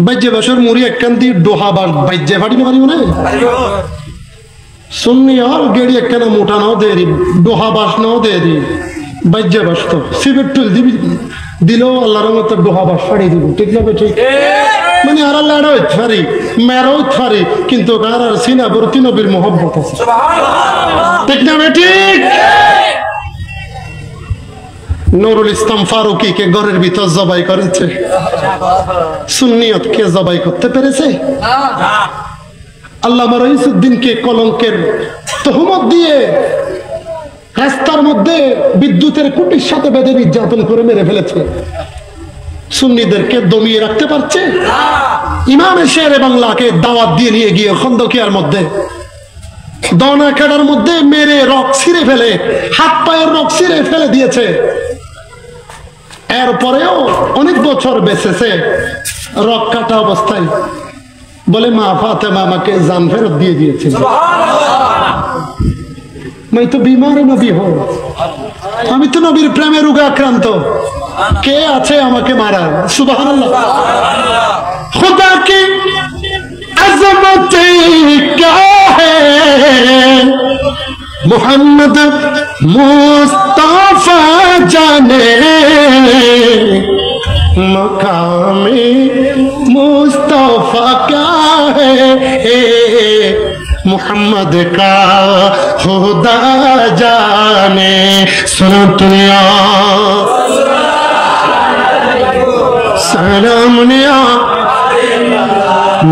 বাইজে বাসর মুড়ি একখান দিয়ে ডোহাবার বাইজে ফাড়ি না পারিব না সুন্নি আর গেড়ি একখানা মোটা নাও দেরি ডোহা বাস নাও দেরি বাইজে বাস তো সিবেট টুল দিবি দিলেও আল্লাহর মতো ডোহা বাস ফাড়ি দিব ঠিক না ঠিক মানে আর আল্লাহ ফারি মেরো ফারি কিন্তু আর সিনা বরতি নবীর মোহব্বত আছে ঠিক না ঠিক। নুরুল ইসলাম ফারুকি কে ঘরের ভিতর জবাই করেছে, সুন্নিয়ত কে জবাই করতে পেরেছে? আল্লামা রইসুদ্দিনকে কলঙ্কের তহমত দিয়ে রাস্তার মধ্যে বিদ্যুতের খুঁটির সাথে বেঁধে নির্যাতন করে মেরে ফেলেছে। সুন্নিদেরকে দমিয়ে রাখতে পারছে? ইমামে শেরে বাংলাকে দাওয়াত দিয়ে নিয়ে গিয়ে খন্দকিয়ার মধ্যে দনা কাটার মধ্যে মেরে রক ছিঁড়ে ফেলে হাত পায়ের রক ছিঁড়ে ফেলে দিয়েছে। এরপরেও অনেক বছর বেঁচেছে রক কাটা অবস্থায়, বলে মা ফাতেমা আমাকে জান ফেরত দিয়ে দিয়েছে। मैं तो बीमार नबी हो, আমি তো নবীর প্রেমে রোগে আক্রান্ত, কে আছে আমাকে মারা? সুবহানাল্লাহ। खुदा की अज़मत क्या है, मोहम्मद मुस्तफा जाने, मकामे मुस्तफा क्या है, मोहम्मद का खुदा जाने। सुनो दुनिया सलाम निया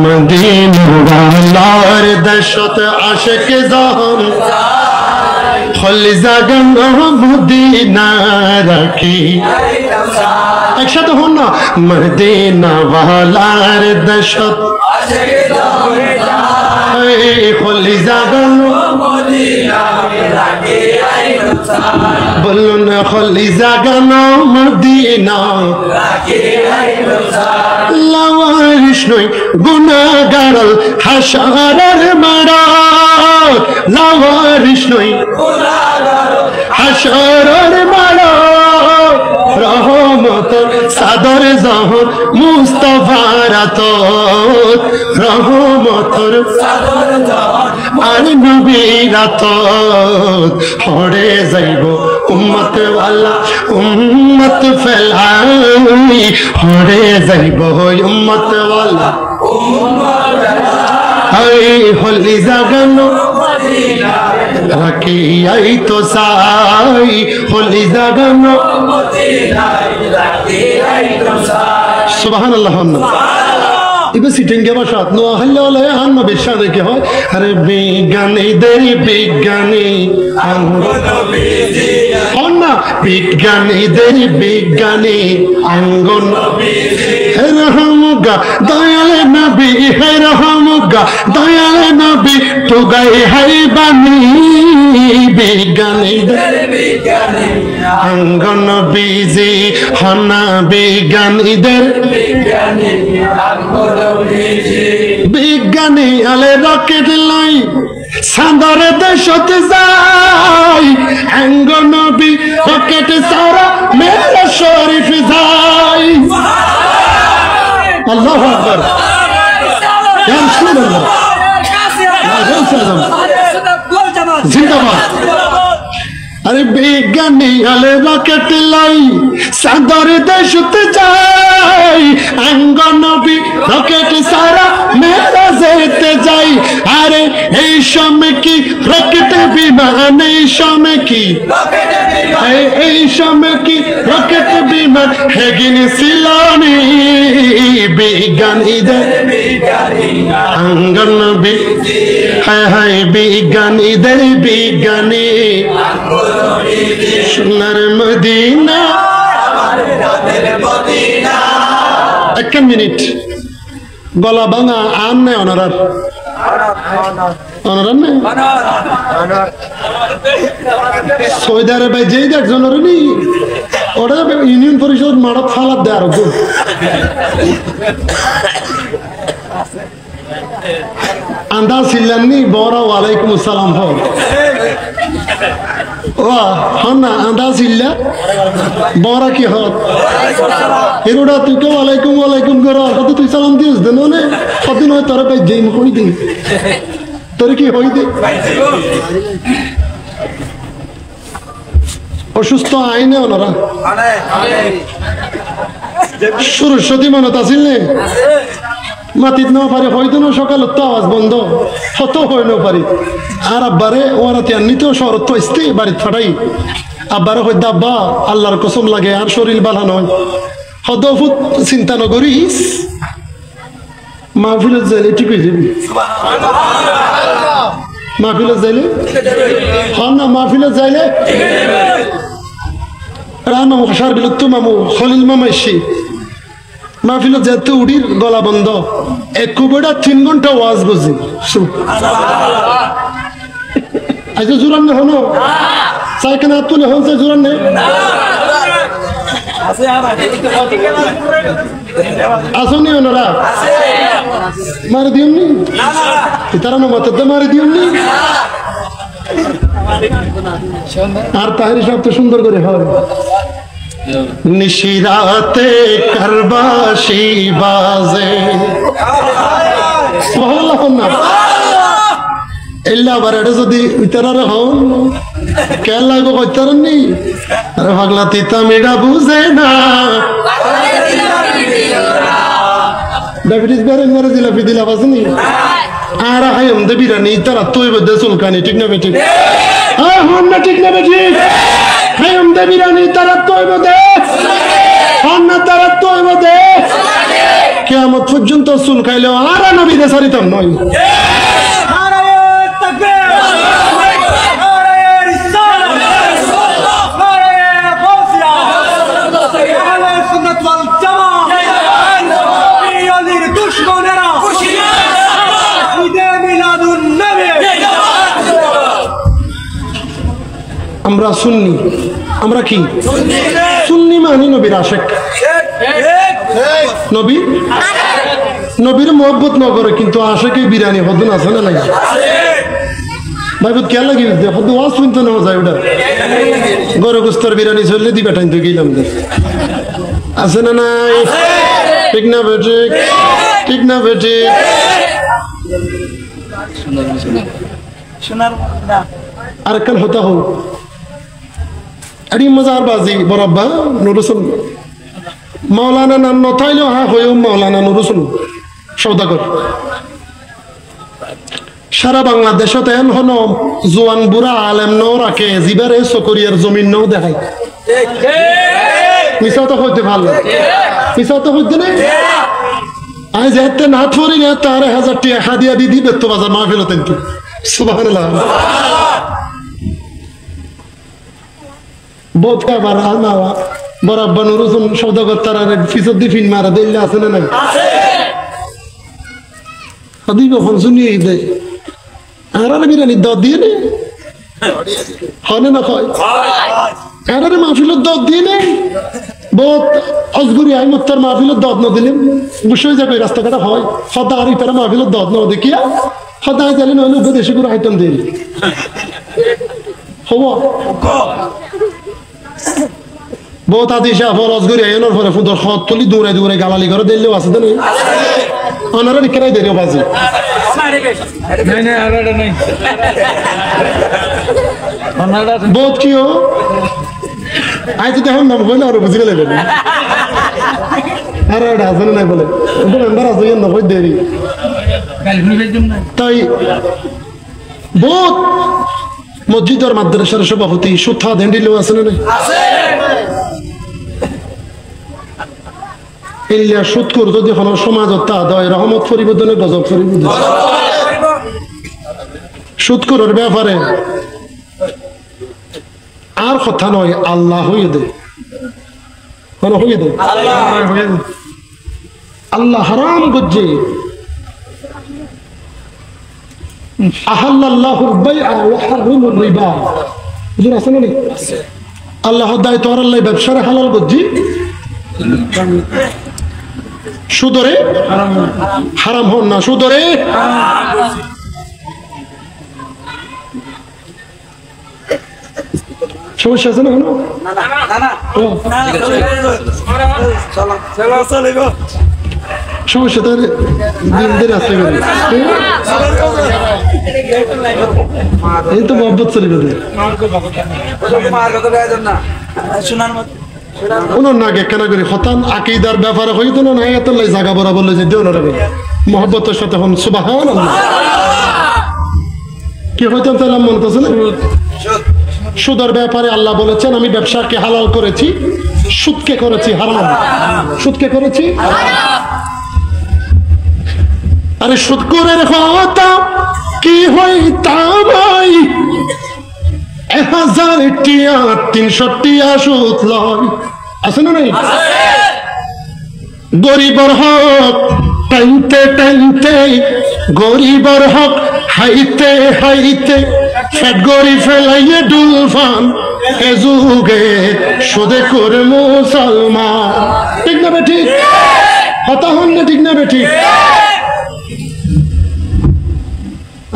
मदीना वालार दशत आशिक जहान खली जागन मदीना रखी। একসাথে হন না, মদিনা ওয়ালার দশত খলি জাগান মদিনা রাখি, বলুন খলি জাগান মদিনা রাখি। লাওয়ারিশ নই গুনাহগার হাশারের মারা, লাওয়ারিশ নই গুনাহগার হাশারের মারা, রহমত সাদর জহর মুস্তাফার আতত, রহমতর সাদর জহর আর নবীর আতত। হরে যাইব উম্মত ওয়ালা উম্মত ফেলাই, হরে যাইব উম্মত ওয়ালা উম্মত ফেলাই। হলি জাগানো মদিনা রাখি আই তো সাই, হলি জাগানো মদিনা রাখি আই তো সাই। সুবহানাল্লাহ। এবার সিটিংকে বাসাত নোয়া হলে হলে হান্ন বিশ্বাস রেখে হয়। আরে বিজ্ঞানী দেরি বিজ্ঞানী হন না, বিজ্ঞানী দেরি বিজ্ঞানী আঙ্গন হে রহমুগা দয়ালে নবী, হে রহমুগা দয়ালে নবী টুগাই হাই বানি, বিজ্ঞানী দেরি বিজ্ঞানী আঙ্গন বিজি হনা, বিজ্ঞানীদের বিজ্ঞানী আঙ্গন বিজ্ঞানী আলে রকেট লাই সাঁদর দেশতে যাই, আঙ্গনবী রকেট সারা মেরা শরীফ যাই। আল্লাহু আকবার, ইয়া রাসূলুল্লাহ, জিন্দাবাদ। আরে বিজ্ঞানী আলে রকেট লাই সাঁদর দেশতে যাই, আঙ্গনবী রকেট সারা মেরা যেতে যাই। আরে এই সময় কি রকেট বিমান, এই সময় কি এই সময় কি রকেট বিমান আমার হেগিন সিলানি বিজ্ঞানীদের আঙ্গন হায় হায় বিজ্ঞানীদের বিজ্ঞানী সোনার মদিনা। এক মিনিট, গলা ভাঙা আন নেই অনারার অনারার নেই সৌদি আরবে যেই দেখছেন নি ওটা ইউনিয়ন পরিষদ মাঠত ফালাত দেয় আরো আন্দাজ ছিলেননি বড় ওয়ালাইকুম আসসালাম হল ও হন না আন্দাজ ছিল্লা বড় কি হত এরোটা তুই কেউ ওয়ালাইকুম ওয়ালাইকুম করো কত তুই সালাম দিস দেন মানে কতদিন হয় তোর ভাই যেই হই দে তোর কি হই দে অসুস্থ আইনে ওনারা সরস্বতী মানত আসিল নে মাতিত নাও পারে হয়তো না সকাল তো আওয়াজ বন্ধ হত হয় না পারি আর আব্বারে ওরা তেমনিতেও শরৎ তো আসতে বাড়িতে ফাটাই আব্বারে হয়তো আব্বা আল্লাহর কসম লাগে আর শরীর বালা নয় হদফুত চিন্তা নকরিস মাহফিলত যাইলে ঠিক হয়ে যাবি মাহফিলত যাইলে হন না মাহফিলত যাইলে রানা সার বিলুপ্ত মামু খলিল মামাইছি মাহফিলত যেতে উড়ির গলা বন্ধ এক বেড়া 3 ঘন্টা ওয়াজ বুঝি আজ জোরান না হনো সাইকেল তুলে হনছে জোরান নেই আসনি ওনারা মারে দিওনি তারা না মত মারে দিওনি আর তাহলে সব তো সুন্দর করে হয় নিশিরাতে করবাশি বাজে সুবহানাল্লাহ না এল্লা বারে যদি উতারার হন কেন লাগো কইতারনি আরে পাগলা তিতা মিডা বুঝে না ডায়াবেটিস বেরে মেরে দিলা বিদিলা বাসনি আর হায়ম দে বিরানি তারা তুই বদে সুলকানি ঠিক না বেটি হ্যাঁ হন না ঠিক না বেটি হায়ম দে বিরানি তারা তুই বদে হন না তারা তুই বদে কিয়ামত পর্যন্ত সুল খাইলেও আর নবী দে সারিতাম নয় আমরা সুন্নি আমরা কি সুন্নি মানি নবীর আশেক নবী নবীর মোহব্বত ন করে কিন্তু আশেকে বিরিয়ানি হদন আছে না লাগে ভাই বুঝ কেন লাগি হদ ওয়াজ শুনতে নেওয়া যায় ওটা গরু গোস্তর বিরিয়ানি চললে দিবে টাইম তো গেলাম আছে না নাই ঠিক না বেটে ঠিক না বেটে আর কাল হতা হোক আরে মজার বাজি বরাব্বা নুরুসুল মাওলানা নাম নথাইলেও হ্যাঁ হয়েও মাওলানা নুরুসুল সৌদাগর সারা বাংলাদেশত এন হন জোয়ান বুড়া আলেম নও রাখে জিবারে চকরিয়ার জমিন নও দেখায় মিশাও তো হইতে ভালো মিশাও তো হইতে নেই আজ এতে না থরি না তার 1000 টাকা হাদিয়া দি দিবে তো বাজার মাহফিলতে সুবহানাল্লাহ বহুত কাবার আনাওয়া বরাব্বা নুরুসুল সৌদাগর তারারে ফিসদ দি ফিন মারা দিলে আছে না নাই আছে হাদিব ফোন শুনিয়ে দে আর বিরিয়ানি দাও দিয়ে নে হনে না কয় আরে মাহফিলত দাও দিয়ে নে বহুত অজগুরি আই মুত্তার মাহফিলত দাও না দিলেন বুঝই যাবে রাস্তাঘাট হয় সদা আর ইতারা মাহফিলত দাও না দেখিয়া সদা জানেন হলো উপদেশে করে আইটেম দিন হবো বহুত আদিশা ফর অজগুরি আইনোর পরে ফুদর খত তুলি দৌড়ে দৌড়ে গালালি করে দিলেও আছে না ওনারা নিকরাই দেরিও বাজি नहीं नहीं आराड़ा नहीं आराड़ा बहुत क्यों आज तो हम नाम बोले और बुझ गए लेकिन आराड़ा आसन नहीं बोले उनको नंबर आसन ये नकोई देरी ताई बहुत मस्जिद और मद्रसा शोभा होती शुद्धा देंडी लोग आसन नहीं ইল্লা সুৎকুর যদি হলো সমাজত তা দয় রহমত পরিবর্তনে গজব পরিবর্তন সুৎকুরের ব্যাপারে আর কথা নয় আল্লাহ হইয়ে দে হইয়ে দে আল্লাহ হারাম করছে আহাল্লাল্লাহুল বাইআ ওয়া হারামার রিবা বুঝুন আছে না আল্লাহ দায় তোর আল্লাহ ব্যবসারে হালাল করছি সুদরে হারাম হন না সুদরে সমস্যা আছে না সমস্যা তো দিন আসতে পারে এই তো মহব্বত চলে গেছে ওনার নাগে কেন করি হতান আকিদার ব্যাপারে হইতো না এতলাই জায়গা বরা বললে যে দেও না মহব্বতের সাথে হন সুবহানাল্লাহ কি হইতাম তাহলে মনে করছে না সুদের ব্যাপারে আল্লাহ বলেছেন আমি ব্যবসাকে হালাল করেছি সুদকে করেছি হারাম সুদকে করেছি আরে সুদখোরের হতা কি হইতাম 1000 টিয়া 300 টিয়া সুদ লয় আছে না নাই গরিবর হক টাইতে টাইতে গরিবর হক হাইতে হাইতে ফেট গরি ফেলাইয়ে ডুলফান এ যুগে সুদে করে মুসলমান ঠিক না বেঠিক হতা হন না ঠিক না বেঠিক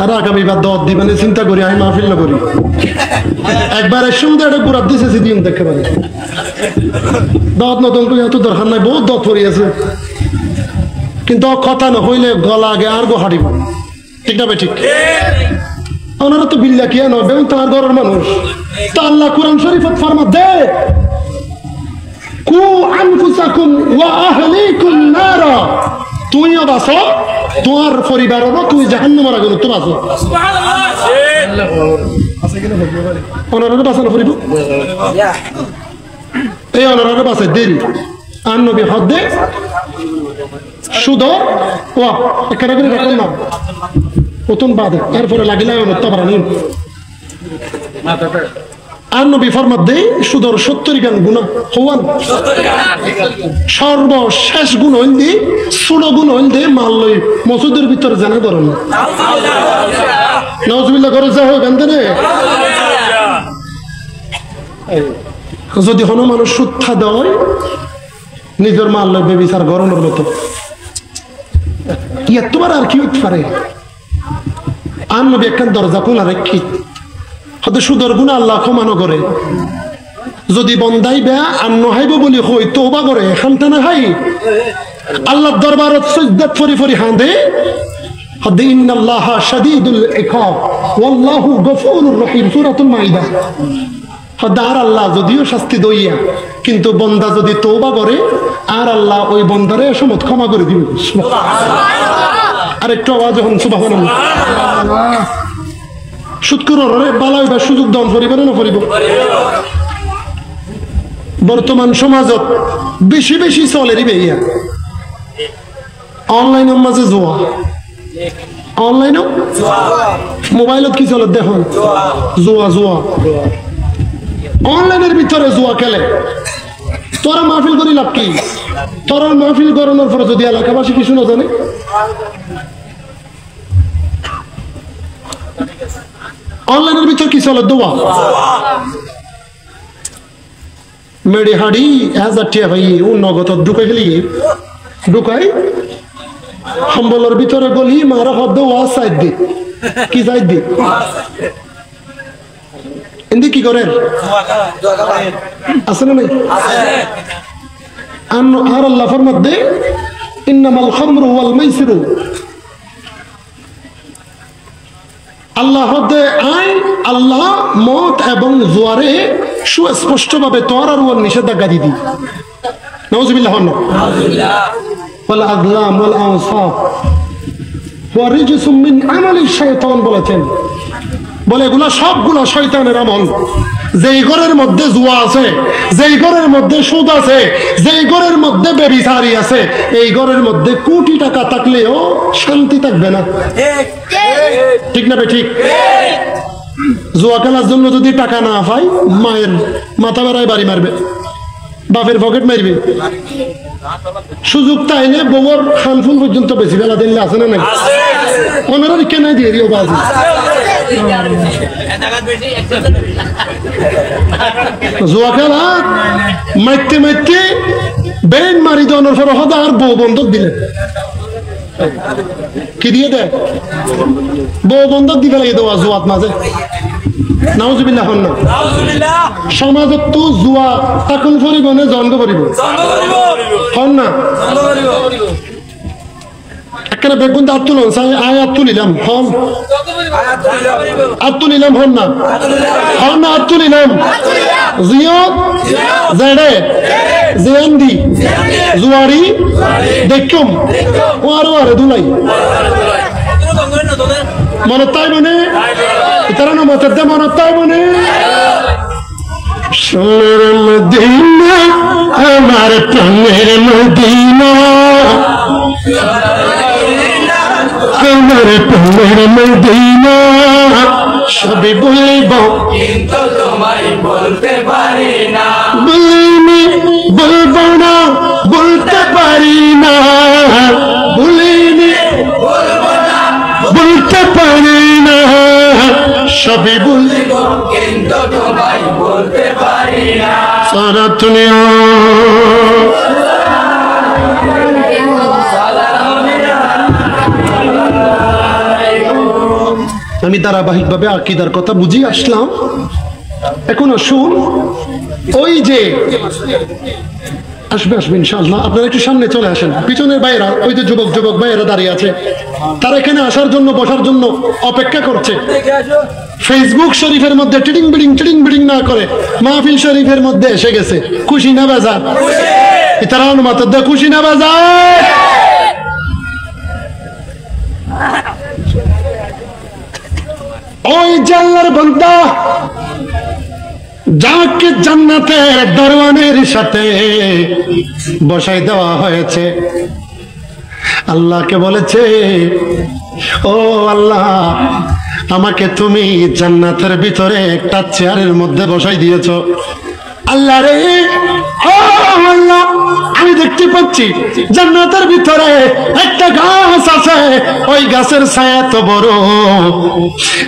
আর আগামীবার দত দিবেন চিন্তা করি আমি মাহফিল না করি একবার সুন্দর একটা গুড়াত দিছে দিন দেখতে পারি দত নতুন করে এত দরকার নাই বহুত দত পড়িয়েছে কিন্তু কথা না হইলে গলা আগে আর গো হারিব ঠিক না ঠিক ওনারা তো বিল্লা কিয়া নয় বেউন তার ঘরের মানুষ তা আল্লাহ কুরআন শরীফত ফরমা দে কু আনফুসাকুম ওয়া আহলিকুম নারা তুইও বাঁচো তোমার পরিবারেরও তুই জাহান্নামের আগুনে তো বাঁচো ওনারা বাঁচানো পড়িব এই ওনারা বাঁচে দেরি আর নবী হদ দে সুদর ও এখানে করে রাখেন না প্রথম বাদে এরপরে লাগিলে আর নবী ফরমাত দে সুদর 70 গান গুনাহ হওয়ান সর্বশেষ গুণ হইল দি ছোট গুণ হইল দে মাল লই মসজিদের ভিতরে জানা করেন নাউজুবিল্লাহ করে যা হয় গান দে যদি কোনো মানুষ সুদ্ধা দেয় নিজের মাল লই বেবিচার গরমের মতো কি তোমার আর কি হতে পারে আর নবী একখান দরজা খোলা রেখি হয়তো সুদর গুণা আল্লাহ ক্ষমানো করে যদি বন্দাই বেয়া আর নহাইব বলি হই তওবা করে খানটা না হাই আল্লাহর দরবারত সিজদাত ফরি ফরি হাঁদে হদে ইন্নাল্লাহা শাদীদুল ইকাব ওয়াল্লাহু গফুরুর রহিম সূরাতুল মাইদা হদে আর আল্লাহ যদিও শাস্তি দইয়া কিন্তু বন্দা যদি তওবা করে আর আল্লাহ ওই বন্দারে সমত ক্ষমা করে দিবে আর একটু আওয়াজ হন সুবহানাল্লাহ সুদখোররে বালাই বা সুযোগ দান করিব না করিব বর্তমান সমাজত বেশি বেশি চলে রে ভাইয়া অনলাইনের মাঝে জোয়া অনলাইন মোবাইলত কি চলে দেখুন জোয়া জোয়া অনলাইনের ভিতরে জোয়া খেলে তোরা মাহফিল করি লাভ কি তোরা মাহফিল করানোর পরে যদি এলাকাবাসী কিছু না জানে অনলাইনের ভিতর কি চলে দোয়া মেডি হাড়ি 1000 টিয়া ভাই ও নগদ ঢুকে গেলি ঢুকাই সম্বলের ভিতরে গলি মারা হদ ওয়া সাইড দি কি সাইড দি এন্দি কি করেন আছে না নাই আর আল্লাহ ফরমাত দে ইন্নামাল খামরু ওয়াল মাইসিরু আল্লাহ আইন আল্লাহ মদ এবং জুয়ারে সুস্পষ্টভাবে তোর আর ওর নিষেধাজ্ঞা দিদি নাউজুবিল্লাহ ওয়াল আযলাম ওয়াল আনসাব ওয়া রিজসুম মিন আমালি শাইতান বলেছেন বলে এগুলা সবগুলা শয়তানের আমল। যেই ঘরের মধ্যে জুয়া আছে, যেই ঘরের মধ্যে সুদ আছে, যেই ঘরের মধ্যে ব্যভিচারী আছে, এই ঘরের মধ্যে কোটি টাকা থাকলেও শান্তি থাকবে না। ঠিক না? ঠিক। জুয়া খেলার জন্য যদি টাকা না পাই, মায়ের মাথা বেড়ায় বাড়ি মারবে, বাপের পকেট মারবে। সুযোগ তাইলে বউর খানফুল পর্যন্ত বেশি বেলা দিলে আছে না নাকি? ওনারা কেন দিয়ে দিও বাজি। জুয়া খেলা মারতে মারতে বেন মারি দেওয়ার পর হদা আর বউ বন্ধক দিলে কি দিয়ে দেয়? বউ বন্ধক দিবে লাগে দেওয়া জুয়াত মাঝে। নাউজুবিল্লাহ হন না। সমাজত তো জুয়া তাকুন করিব না জন্ম করিব হন না। একটা বেগুন আত্ম আয় আত্ম নিলাম হন আত্ম নিলাম হন না হন না আত্ম নিলাম জিও জেডে জেন্দি জুয়ারি দেখুম ও আরো দুলাই মনে তাই মানে তারা না মতের দে মনে তাই মানে সোনার মদিনা আমার প্রাণের মদিনা আমার প্রাণের মদিনা সবই বলিব কিন্তু তোমায় বলতে পারি না বলিনি বলবো না বলতে পারি না বলিনি বলবো না বলতে পারি না সবই বলিব কিন্তু তোমায় বলতে পারি না সারা দুনিয়া আমি ধারাবাহিকভাবে আকীদার কথা বুঝি আসলাম। এখন শুন, ওই যে আসবে আসবে ইনশাআল্লাহ, আপনারা একটু সামনে চলে আসেন। পিছনের ভাইয়েরা, ওই যে যুবক ভাইয়েরা দাঁড়িয়ে আছে, তারা এখানে আসার জন্য বসার জন্য অপেক্ষা করছে। ফেসবুক শরীফের মধ্যে টিডিং বিডিং না করে মাহফিল শরীফের মধ্যে এসে গেছে। খুশি না বেজার? তারা অনুমত খুশি না বেজার? ওই জান্নাতের বান্দা যাকে জান্নাতের দরওয়ানের সাথে বসাই দেওয়া হয়েছে, আল্লাহকে বলেছে, ও আল্লাহ আমাকে তুমি জান্নাতের ভিতরে একটা চেয়ারের মধ্যে বসাই দিয়েছো। আল্লাহ রে, ও আল্লাহ আমি দেখতে পাচ্ছি জান্নাতের ভিতরে একটা গাছ আছে, ওই গাছের ছায়া তো বড়।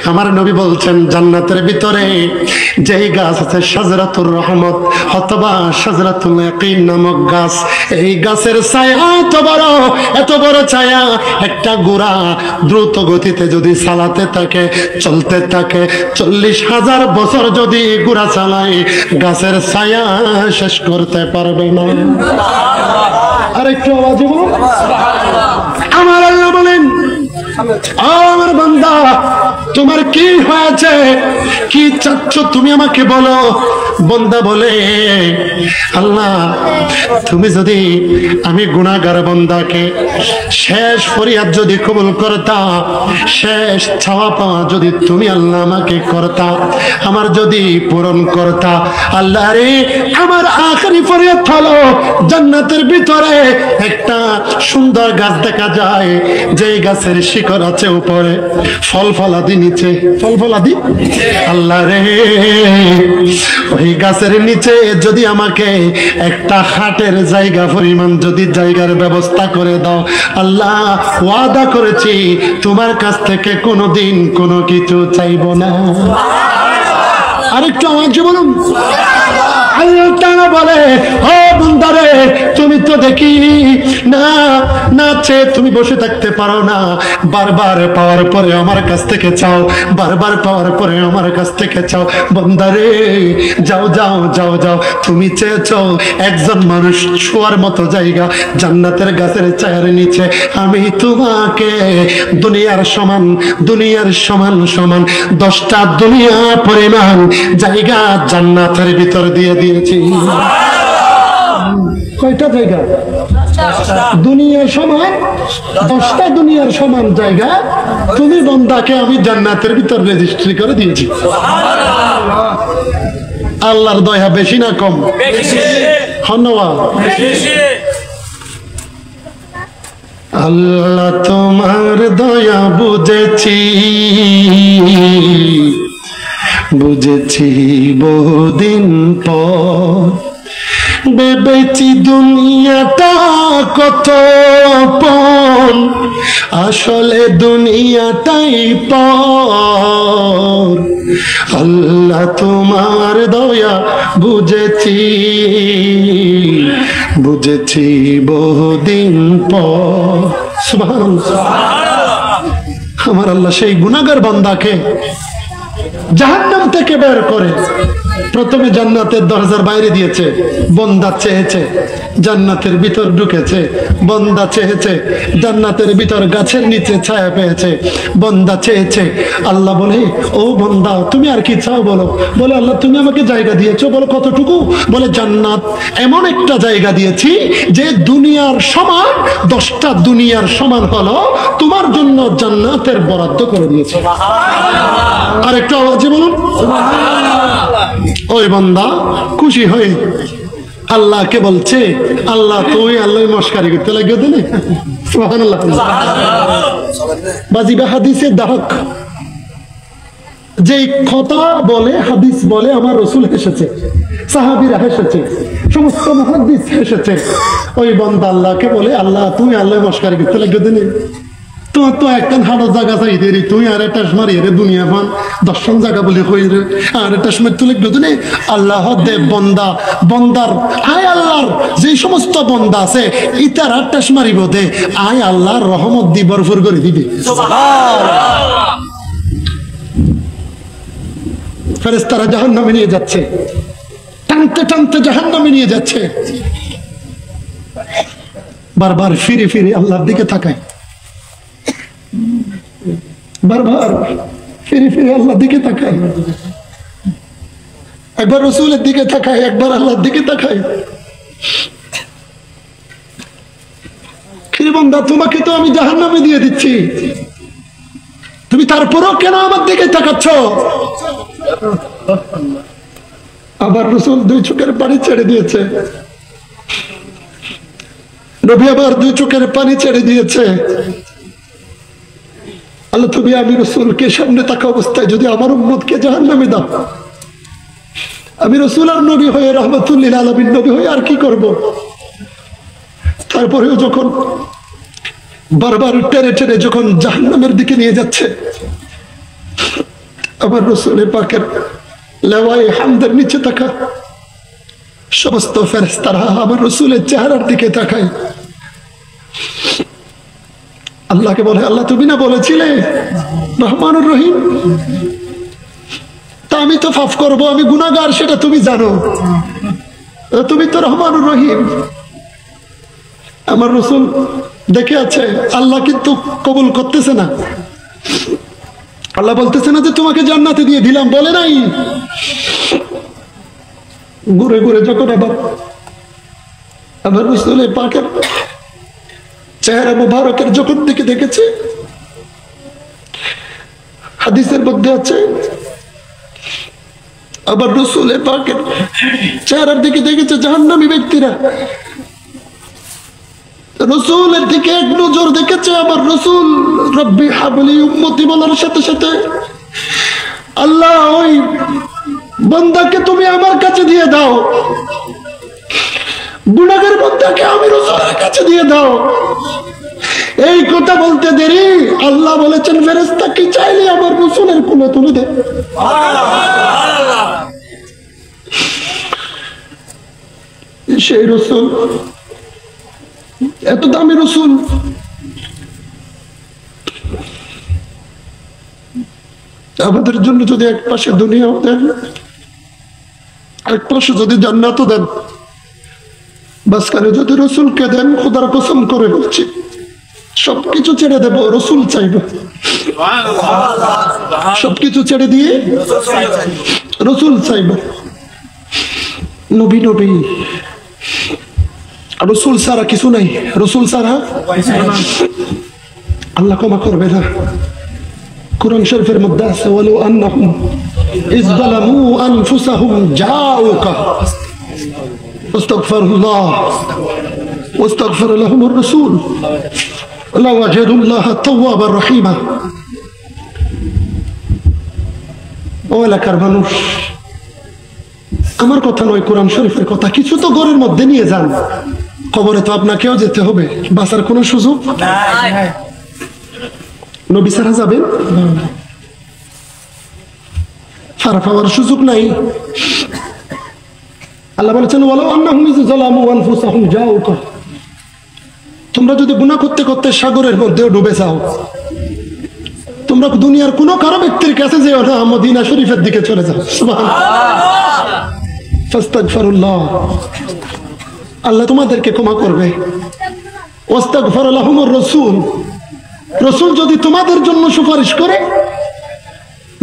আমার নবী বলছেন জান্নাতের ভিতরে যেই গাছ আছে শাজরাতুর রহমত অথবা শাজরাতুল ইয়াকিন নামক গাছ, এই গাছের ছায়া এত বড় ছায়া, একটা গোড়া দ্রুত গতিতে যদি চালাতে থাকে, চলতে থাকে, 40,000 বছর যদি গোড়া চালায় গাছের ছায়া শেষ করতে পারবে না। আরেকটু আওয়াজ বলুন। আমার আল্লাহ বলেন, আমার বান্দা তোমার কি হয়েছে, কি চাচ্ছ তুমি আমাকে বলো। বান্দা বলে, আল্লাহ তুমি যদি আমি গুনাহগার বান্দাকে শেষ ফরিয়াদ যদি কবুল করতা, শেষ চাওয়া পাওয়া যদি তুমি আল্লাহ আমাকে করতা, আমার যদি পূরণ করতা, আল্লাহ রে আমার আখেরি ফরিয়াদ হলো জান্নাতের ভিতরে একটা সুন্দর গাছ দেখা যায়, যেই গাছের শিকড় আছে উপরে, ফল ফলাদি নিচে, ফল ফলাদি। আল্লাহ রে ওই গাছের নিচে যদি আমাকে একটা হাটের জায়গা পরিমাণ যদি জায়গার ব্যবস্থা করে দাও, আল্লাহ ওয়াদা করেছি তোমার কাছ থেকে কোনোদিন কোনো কিছু চাইবো না। আরেকটু আওয়াজ বলুন। আল্লাহ তাআলা বলে, ও বান্দারে তুমি তো দেখি না নাচে তুমি বসে থাকতে পারো না, বারবার পাওয়ার পরে আমার কাছ থেকে চাও, বারবার পাওয়ার পরে আমার কাছ থেকে চাও। বান্দারে যাও যাও যাও যাও, তুমি চেয়েছো একজন মানুষ শোয়ার মতো জায়গা জান্নাতের গাছের ছায়ার নিচে, আমি তোমাকে দুনিয়ার সমান 10টা দুনিয়া পরিমাণ জায়গা জান্নাতের ভিতর দিয়ে দিয়েছি। কয়টা জায়গা? দুনিয়া সমান 10টা দুনিয়ার সমান জায়গা তুমি বান্দাকে আমি জান্নাতের ভিতর রেজিস্ট্রি করে দিয়েছি। আল্লাহর দয়া বেশি না কম? ধন্যবাদ। আল্লাহ তোমার দয়া বুঝেছি, বুঝেছি বহুদিন পর, ভেবেছি দুনিয়াটা কত পর, আসলে দুনিয়াটাই পর। আল্লাহ তোমার দয়া বুঝেছি, বুঝেছি বহুদিন পর। সুবহানাল্লাহ। আমার আল্লাহ সেই গুনাহগার বান্দাকে জাহান্নাম থেকে বের করে প্রথমে জান্নাতের দরজার বাইরে দিয়েছে। বন্দা চেয়েছে, জান্নাতের ভিতর ঢুকেছে। বন্দা চেয়েছে, জান্নাতের ভিতর গাছের নিচে ছায়া পেয়েছে। বন্দা চেয়েছে, আল্লাহ বলে ও বন্দা তুমি আর কি চাও বলো। বলে আল্লাহ তুমি আমাকে জায়গা দিয়েছো, বলো কতটুকু। বলে জান্নাত এমন একটা জায়গা দিয়েছি যে দুনিয়ার সমান, 10টা দুনিয়ার সমান হলো তোমার জন্য জান্নাতের বরাদ্দ করে দিয়েছে। আর একটু আওয়াজে বলুন। ওই বান্দা খুশি হয়ে আল্লাহকে বলছে, আল্লাহ তুই আল্লাহ মস্কারি করতে লাগিয়ে দিলে। সুবহানাল্লাহ। বাজিবা হাদিসে দাহক, যে কথা বলে হাদিস বলে আমার রাসূল হেসেছে, সাহাবীরা হেসেছে, সমস্ত মুহাদ্দিস হেসেছে। ওই বান্দা আল্লাহকে বলে, আল্লাহ তুই আল্লাহ মস্কারি করতে লাগিয়ে দিলে। তোমার তো একটা হাড়ো জায়গা চাই দেরি, তুই আর একটা মারি রে দুনিয়া পান দর্শন জায়গা বলে কই রে আর একটা সময় তুলে দুদিনে আল্লাহ দে বন্দা বন্দার আয় আল্লাহর যে সমস্ত বন্দা আছে ইতার একটা মারিব দে আয় আল্লাহর রহমত দি ভরপুর করে দিবে। ফেরেশতারা জাহান্নামে নিয়ে যাচ্ছে, টানতে টানতে জাহান্নামে নিয়ে যাচ্ছে। বারবার ফিরে ফিরে আল্লাহর দিকে তাকায়, বারবার ফিরে ফিরে আল্লাহর দিকে তাকায়। একবার রাসূলের দিকে তাকায়, একবার আল্লাহর দিকে তাকায়। কি বান্দা তোমাকে তো আমি জাহান্নামে দিয়ে দিচ্ছি, তুমি তারপরও কেন আমার দিকে তাকাচ্ছ? আবার রাসূল 2 চোখের পানি ছেড়ে দিয়েছে। নবী আবার 2 চোখের পানি ছেড়ে দিয়েছে। আল্লাহ তুমি আমি রাসূলকে সামনে থাকা অবস্থায় যদি আমার উম্মতকে জাহান্নামে দাও, আমি রাসূল আর নবী হয়ে রাহমাতুল লিল আলামিন নবী হয়ে আর কি করব? তারপরেও যখন বারবার টেনে টেনে যখন জাহান্নামের দিকে নিয়ে যাচ্ছে, আমার রাসূল পাকের লেওয়ায়ে হামদের নিচে থাকা সমস্ত ফেরেশতারা আমার রাসূলের চেহারার দিকে তাকায়। আল্লাহকে বলে, আল্লাহ তুমি না বলেছিলে রহমানুর রহিম, তা আমি তো পাপ করব, আমি গুনাহগার সেটা তুমি জানো, তুমি তো রহমানুর রহিম। আমার রাসূল দেখে আছে, আল্লাহ কিন্তু কবুল করতেছে না। আল্লাহ বলতেছে না যে তোমাকে জান্নাতে দিয়ে দিলাম, বলে নাই। ঘুরে ঘুরে যখন আবার রাসূল পাকের চেহারা মুবারকের যখন দিকে দেখেছে, হাদিসের মধ্যে আছে আবার রাসূল পাকের চেহারার দিকে দেখেছে জাহান্নামী ব্যক্তিরা, রাসূলের দিকে এক নজর দেখেছে। আবার রাসূল রব্বি হাবলি উম্মতি বলার সাথে সাথে আল্লাহ ওই বান্দাকে তুমি আমার কাছে দিয়ে দাও, গুনাহগার বান্দাকে আমি রাসূলের কাছে দিয়ে দাও। এই কথা বলতে দেরি আল্লাহ বলেছেন ফেরেশতা কি চাইলে আমার রাসূলের কোলে তুলে দে। সেই রাসূল এত দামি রাসূল, আমাদের জন্য যদি এক পাশে দুনিয়াও দেন, এক পাশে যদি জান্নাতও দেন, মাঝখানে যদি রাসূলকে দেন, খোদার কসম করে বলছি সবকিছু ছেড়ে দেব, রাসূল চাইবে। সবকিছু ছেড়ে দিয়ে রাসূল চাইবে। নবী নবী রসুল ছাড়া কিছু নাই, রসুল ছাড়া আল্লাহ ক্ষমা করবে না। কোরআন শরীফের মধ্যে আছে ওয়ালাউ আন্নাহুম ইয যালামু আনফুসাহুম জাউকা আস্তাগফিরুল্লাহ ওয়াস্তাগফির লাহুমুর রাসূল লাওয়াজাদুল্লাহ তাওয়াবার রহিমা। ও এলাকার মানুষ, আমার কথা নয়, কোরআন শরীফের কথা। কিছু তো ঘরের মধ্যে নিয়ে যান, কবরে তো আপনাকেও যেতে হবে, বাঁচার কোনো সুযোগ নাই। নবী ছাড়া যাবেন, ফারা পাওয়ার সুযোগ নাই। আল্লাহ বলেছেন ওয়ালাউ আন্নাহুম ইয যালামু আনফুসাহুম জাউকা, তোমরা যদি গুনাহ করতে করতে সাগরের মধ্যেও ডুবে যাও, তোমরা দুনিয়ার কোনো কারো ব্যক্তির কাছে যেও না, মদিনা শরীফের দিকে চলে যাও। সুবহানাল্লাহ, ফাস্তাগফিরুল্লাহ, আল্লাহ তোমাদেরকে ক্ষমা করবে। ওয়াস্তাগফির লাহুমুর রাসূল, রাসূল যদি তোমাদের জন্য সুপারিশ করে,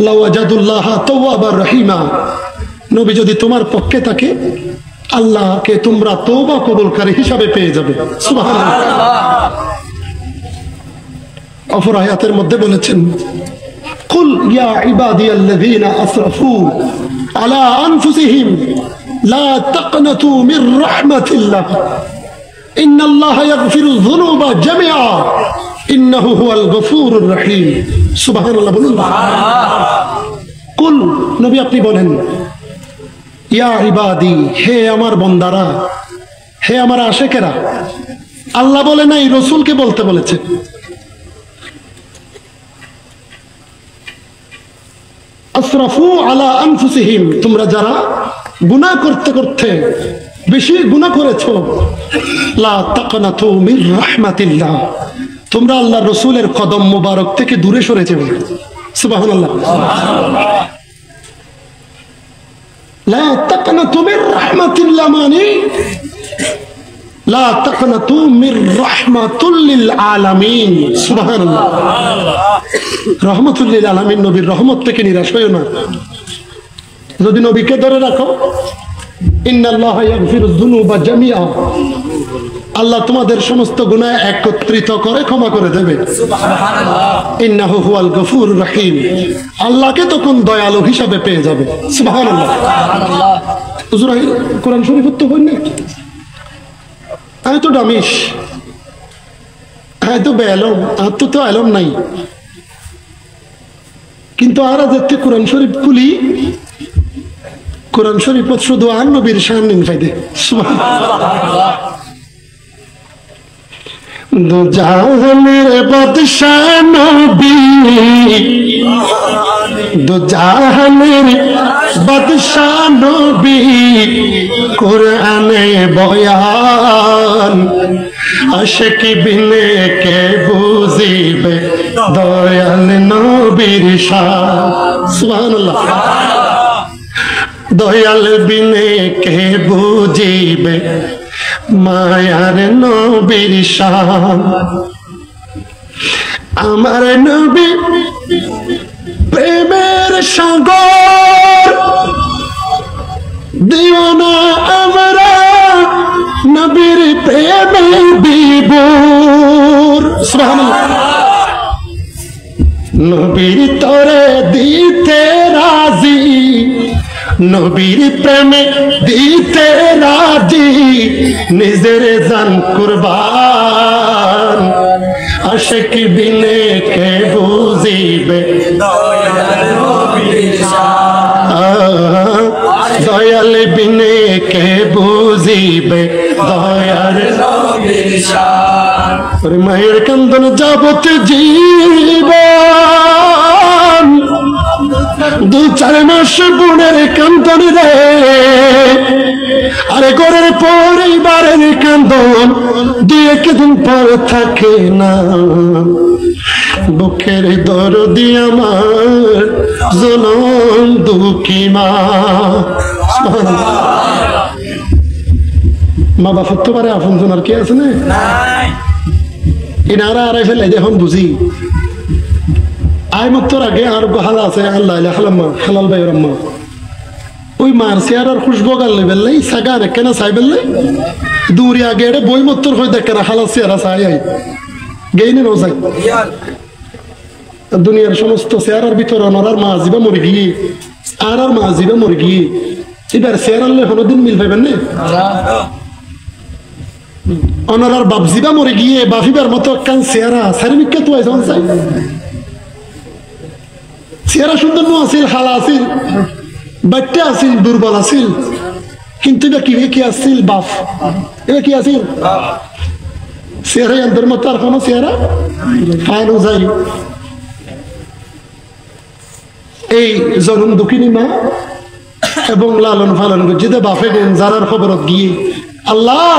লাওয়াজাদুল্লাহ তাওয়াবার রহিমা, নবী যদি তোমার পক্ষে থাকে, আল্লাহকে তোমরা তওবা কবুলকারী হিসাবে পেয়ে যাবে। সুবহানাল্লাহ। অপর আয়াতের মধ্যে বলেছেন কুল ইয়া ইবাদিয়াল্লাযীনা আসরাফু আলা আনফুসিহিম লা তাকনাতু মির রাহমাতিল্লাহ ইন্নাল্লাহা ইয়াগফিরুয যুনুবা জামিআ ইন্নাহু হুয়াল গফুরুর রহিম। সুবহানাল্লাহ বলুন। কুল, নবী আপনি বলেন, ইয়া ইবাদি, হে আমার বান্দারা, হে আমার আশিকেরা। আল্লাহ বলে নাই, রাসূলকে বলতে বলেছে। আসরাফু আলা আনফুসিহিম, তোমরা যারা গুনাহ করতে করতে বেশি গুনাহ করেছো, লা তাকনাতু মির রাহমাতিল্লাহ, তোমরা আল্লাহর রাসূলের কদম মোবারক থেকে দূরে সরে যাবে। সুবহানাল্লাহ। লা তাকনাতু মির রাহমাতিল্লাহ মানে লা তাকনাতু মির রাহমাতুল লিল আলামিন। সুবহানাল্লাহ। রহমতুল লিল আলামিন, নবীর রহমত থেকে নিরাশ হয়ো না। যদি নবীকে ধরে রাখো, ইন্নাল্লাহা ইয়াগফিরুয যুনুবা জামিআ, আল্লাহ তোমাদের সমস্ত গুনাহ একত্রিত করে ক্ষমা করে দেবে। সুবহানাল্লাহ। ইন্নাহু হুয়াল গফুরুর রহিম, আল্লাহকে তখন দয়ালু হিসাবে পেয়ে যাবে। সুবহানাল্লাহ। সুবহানাল্লাহ। হুজুর কোরআন শরীফ তো হয় না, আয় তো ডামিশ, আয় তো বেলম, আর তো আলম নাই, কিন্তু আর দেখতে কোরআন শরীফ খুলি, কোরআন শরীফ শুধু আর নবীর শান নিন ফাইদে। সুবহানাল্লাহ। দু জাহানের বাদশাহ নবী, দু জাহানের বাদশাহ নবী, কোরআনে বয়ান, আশিক বিনে কে বুঝিবে দয়াল নবীর শান। সুবহানাল্লাহ। দয়াল বিনে কে বুঝিবে মায়ার নবীর শান। আমার নবী প্রেমের সাগর, দিওয়ানা আমরা নবীর প্রেমে বিভোর। সুবহানাল্লাহ। নবীর তরে দিতে রাজি, নবীর প্রেমে দিতে রাজি, নিজের জান কুরবান, আশিক বিনে কে বুঝিবে দয়াল নবীর শান। দয়াল বিনে কে বুঝিবে দয়াল নবীর শান। ওরে মায়ের কান্দন যাবত জীবন, দু চার মাস বোনের কান্দন রে, আরে ঘরের পরিবারের কান্দন দু একদিন পর থাকে না। বুকের দরদি আমার জনম দুঃখী মা। মা বাপ তো পারে আপন জনার কি আছে না, এনারা আড়াই ফেলে এখন বুঝি। আয় মত্তর আগে আর হালা আছে, আল্লাহ হালাম্মা হালাল ভাই রম্মা, ওই মার চেয়ার খুশবো গালে বেললাই সাগানে কেন চাই বেললাই দূরে আগে বই মত্তর হয়ে দেখে না হালা চেয়ারা চাই আই গেইনে ন যাই দুনিয়ার সমস্ত চেয়ারার ভিতরে অনার মা জিবা মরে গিয়ে আর মা জিবা মরে গিয়ে এবার চেয়ার আনলে কোনোদিন মিল পাইবেন না অনার বাপ জিবা মরে গিয়ে বাফিবার মতো কান চেয়ারা সারিমিককে তো আইসন চাই চেয়ারা সুন্দর নো আছিল হালা আছিল বাচ্চা আছিল দুর্বল আছিল কিন্তু এটা কি আছিল বাপ এটা কি আছিল চেয়ারা অন্তর মতো আর কোনো চেয়ারা ফানো যাই এই জরুন দুঃখিনী মা এবং লালন ফালন যেতে বাপে যারার খবরত গিয়ে আল্লাহ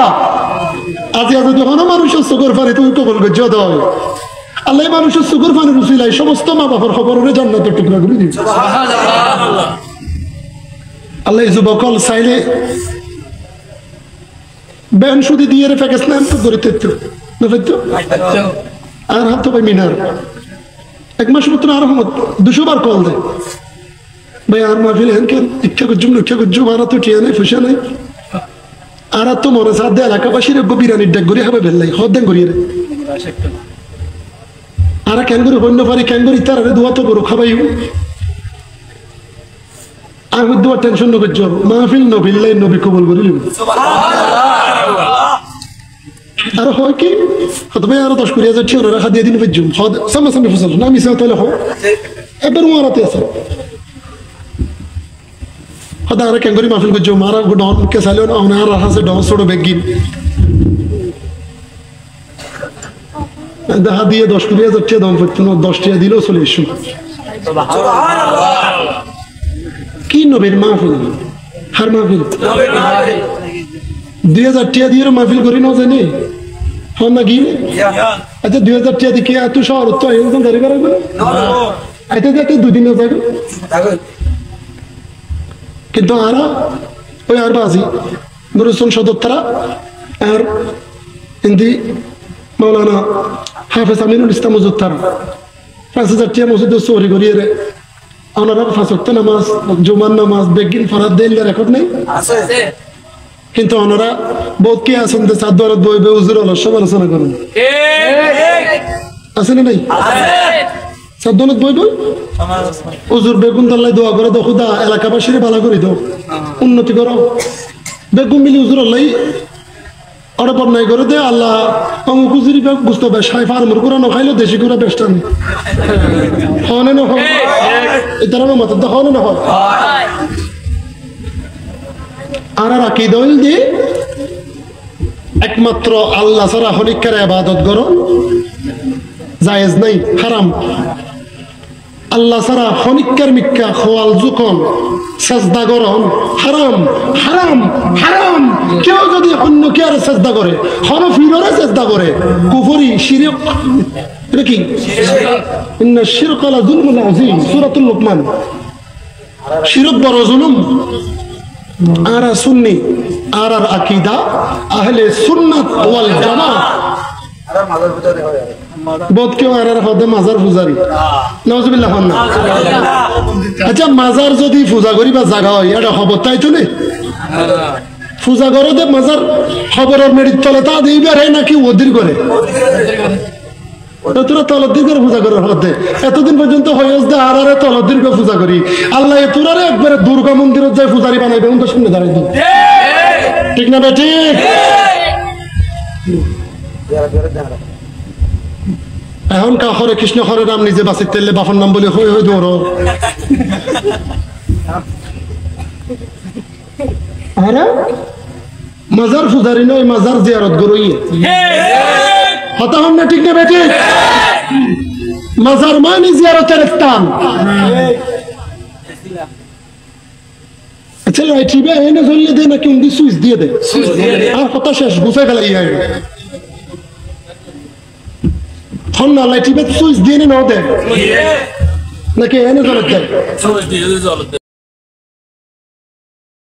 আজি আজ যখন মানুষের চোখের পানি তুমি কবল গজ্জ দয় আল্লাহ মানুষের চোখের পানি রুচিলাই সমস্ত মা বাবার খবরের জান্নাতের টুকরা করে দিচ্ছে আল্লাহ যুবকল চাইলে বেন সুদি দিয়ে রে ফেকেস নাম তো করে তেতো না ফেতো আর হাত ভাই মিনার এক মাস মতন আর 200 বার কল দেয় ভাই আর মাহফিল হেনকেন ইচ্ছা করছুম আর তো টিয়া নাই ফুসা নাই আর তো মনে সাথে এলাকাবাসীর বিরানির ডাক গড়ি হবে বেললাই হদ্দেন গড়িয়ে রে আর কেন করে হন্য পারি কেন করি তার দোয়া তো করো খাবাই আর দোয়া টেনশন ন করছ মাহফিল নভিল্লাই নবী কবুল করিল আর হয় কি হয়তো ভাই আরো 10 20,000 টিয়া রাখা দিয়ে দিন পেজুম সামনাসামনি ফসল না মিশা তাহলে হয় এবার মারাতে আছে হয়তো আর কেন করি মাহফিল করছ মারা ডন কে চাইলেও না আর হাসে ডন ছোট বেগিন দেখা দিয়ে 10-20,000 টিয়া দাম পড়তো না 10 টিয়া দিলেও চলে এসো কি নবীর মাহফিল হার মাহফিল 2,000 টিয়া দিয়ে মাহফিল করি না জানি হন না কি আচ্ছা 2,000 টিয়া দিকে এত শহর তো একদম গাড়ি করাবে আইতে যেতে 2 দিন যাবে কিন্তু আর ওই আর বাজি নুরুসুন সদত্তরা আর হিন্দি মৌলানা হাফেজ আমিনুল ইসলাম মুজুত্তার 5,000 টিয়া মসজিদে চোরি করিয়ে রে ওনারা 5 ওয়াক্ত নামাজ জুমার নামাজ বেগিন ফরাদ দেন রেকর্ড নেই কিন্তু ওনারা বহুত কে আছেন যে চাদরত বইবে হুজুর হলো সব আলোচনা করেন আছে না নাই চাদরত বইবে হুজুর বেগুন দাল্লাই দোয়া করে দাও খুদা এলাকাবাসীর ভালো করে দাও উন্নতি করো বেগুন মিলি হুজুর হলাই ওরা বন্যায় করে দে আল্লাহ অঙ্কুজিরি বুঝতে হবে সাই ফার্মর করে না খাইলে দেশি করে বেস্টান হয় না হয় এটা আমার মত হয় না হয় আর রাখি দল যে একমাত্র আল্লাহ ছাড়া হরিকার ইবাদত করো জায়েজ নাই হারাম আল্লাহ ছাড়া হনিকার মিক্কা খোয়াল যুকন সাজদা করন হারাম হারাম হারাম কেউ যদি অন্য কে আর সাজদা করে হনফিররে সাজদা করে কুফরি শিরক এটা কি ইন্না শিরকা লা যুলমুন আযীম সূরাতুল লুকমান শিরক বড় জুলুম আর সুন্নি আর আকীদা আহলে সুন্নাত ওয়াল জামাত বহুত কেউ আর হদে মাজার পূজারি নাউজুবিল্লাহ হন না আচ্ছা মাজার যদি পূজা করিবা জায়গা হয় এটা খবর তাই তো নেই পূজা করে দে মাজার খবরের মেরিট তলে তা দিবার হয় নাকি ওদির করে তোরা তলদ্দির করে পূজা করার হতে এতদিন পর্যন্ত হয়েছে দে আর তলদ্দির করে পূজা করি আল্লাহ তোরা একবারে দুর্গা মন্দিরের যায় পূজারি বানাইবে তো সামনে দাঁড়াই দিন ঠিক না বেটি এখন কা হরে কৃষ্ণ হরে রাম নিজে বাঁচি তেলে বাপর নাম বলে হয়ে হয়ে দৌড় আরে মাজার পূজারি নয় মাজার জিয়ারত করই হতা হন না ঠিক না বেটি মাজার মানে জিয়ারতের স্থান আচ্ছা লাইটিবে এনে জ্বলিয়ে দে নাকি উন্দি সুইচ দিয়ে দে আর কথা শেষ গুছাই ফেলাই হন না লাইটিবে সুইচ দিয়ে নে নাও দে নাকি এনে জ্বলে দেয়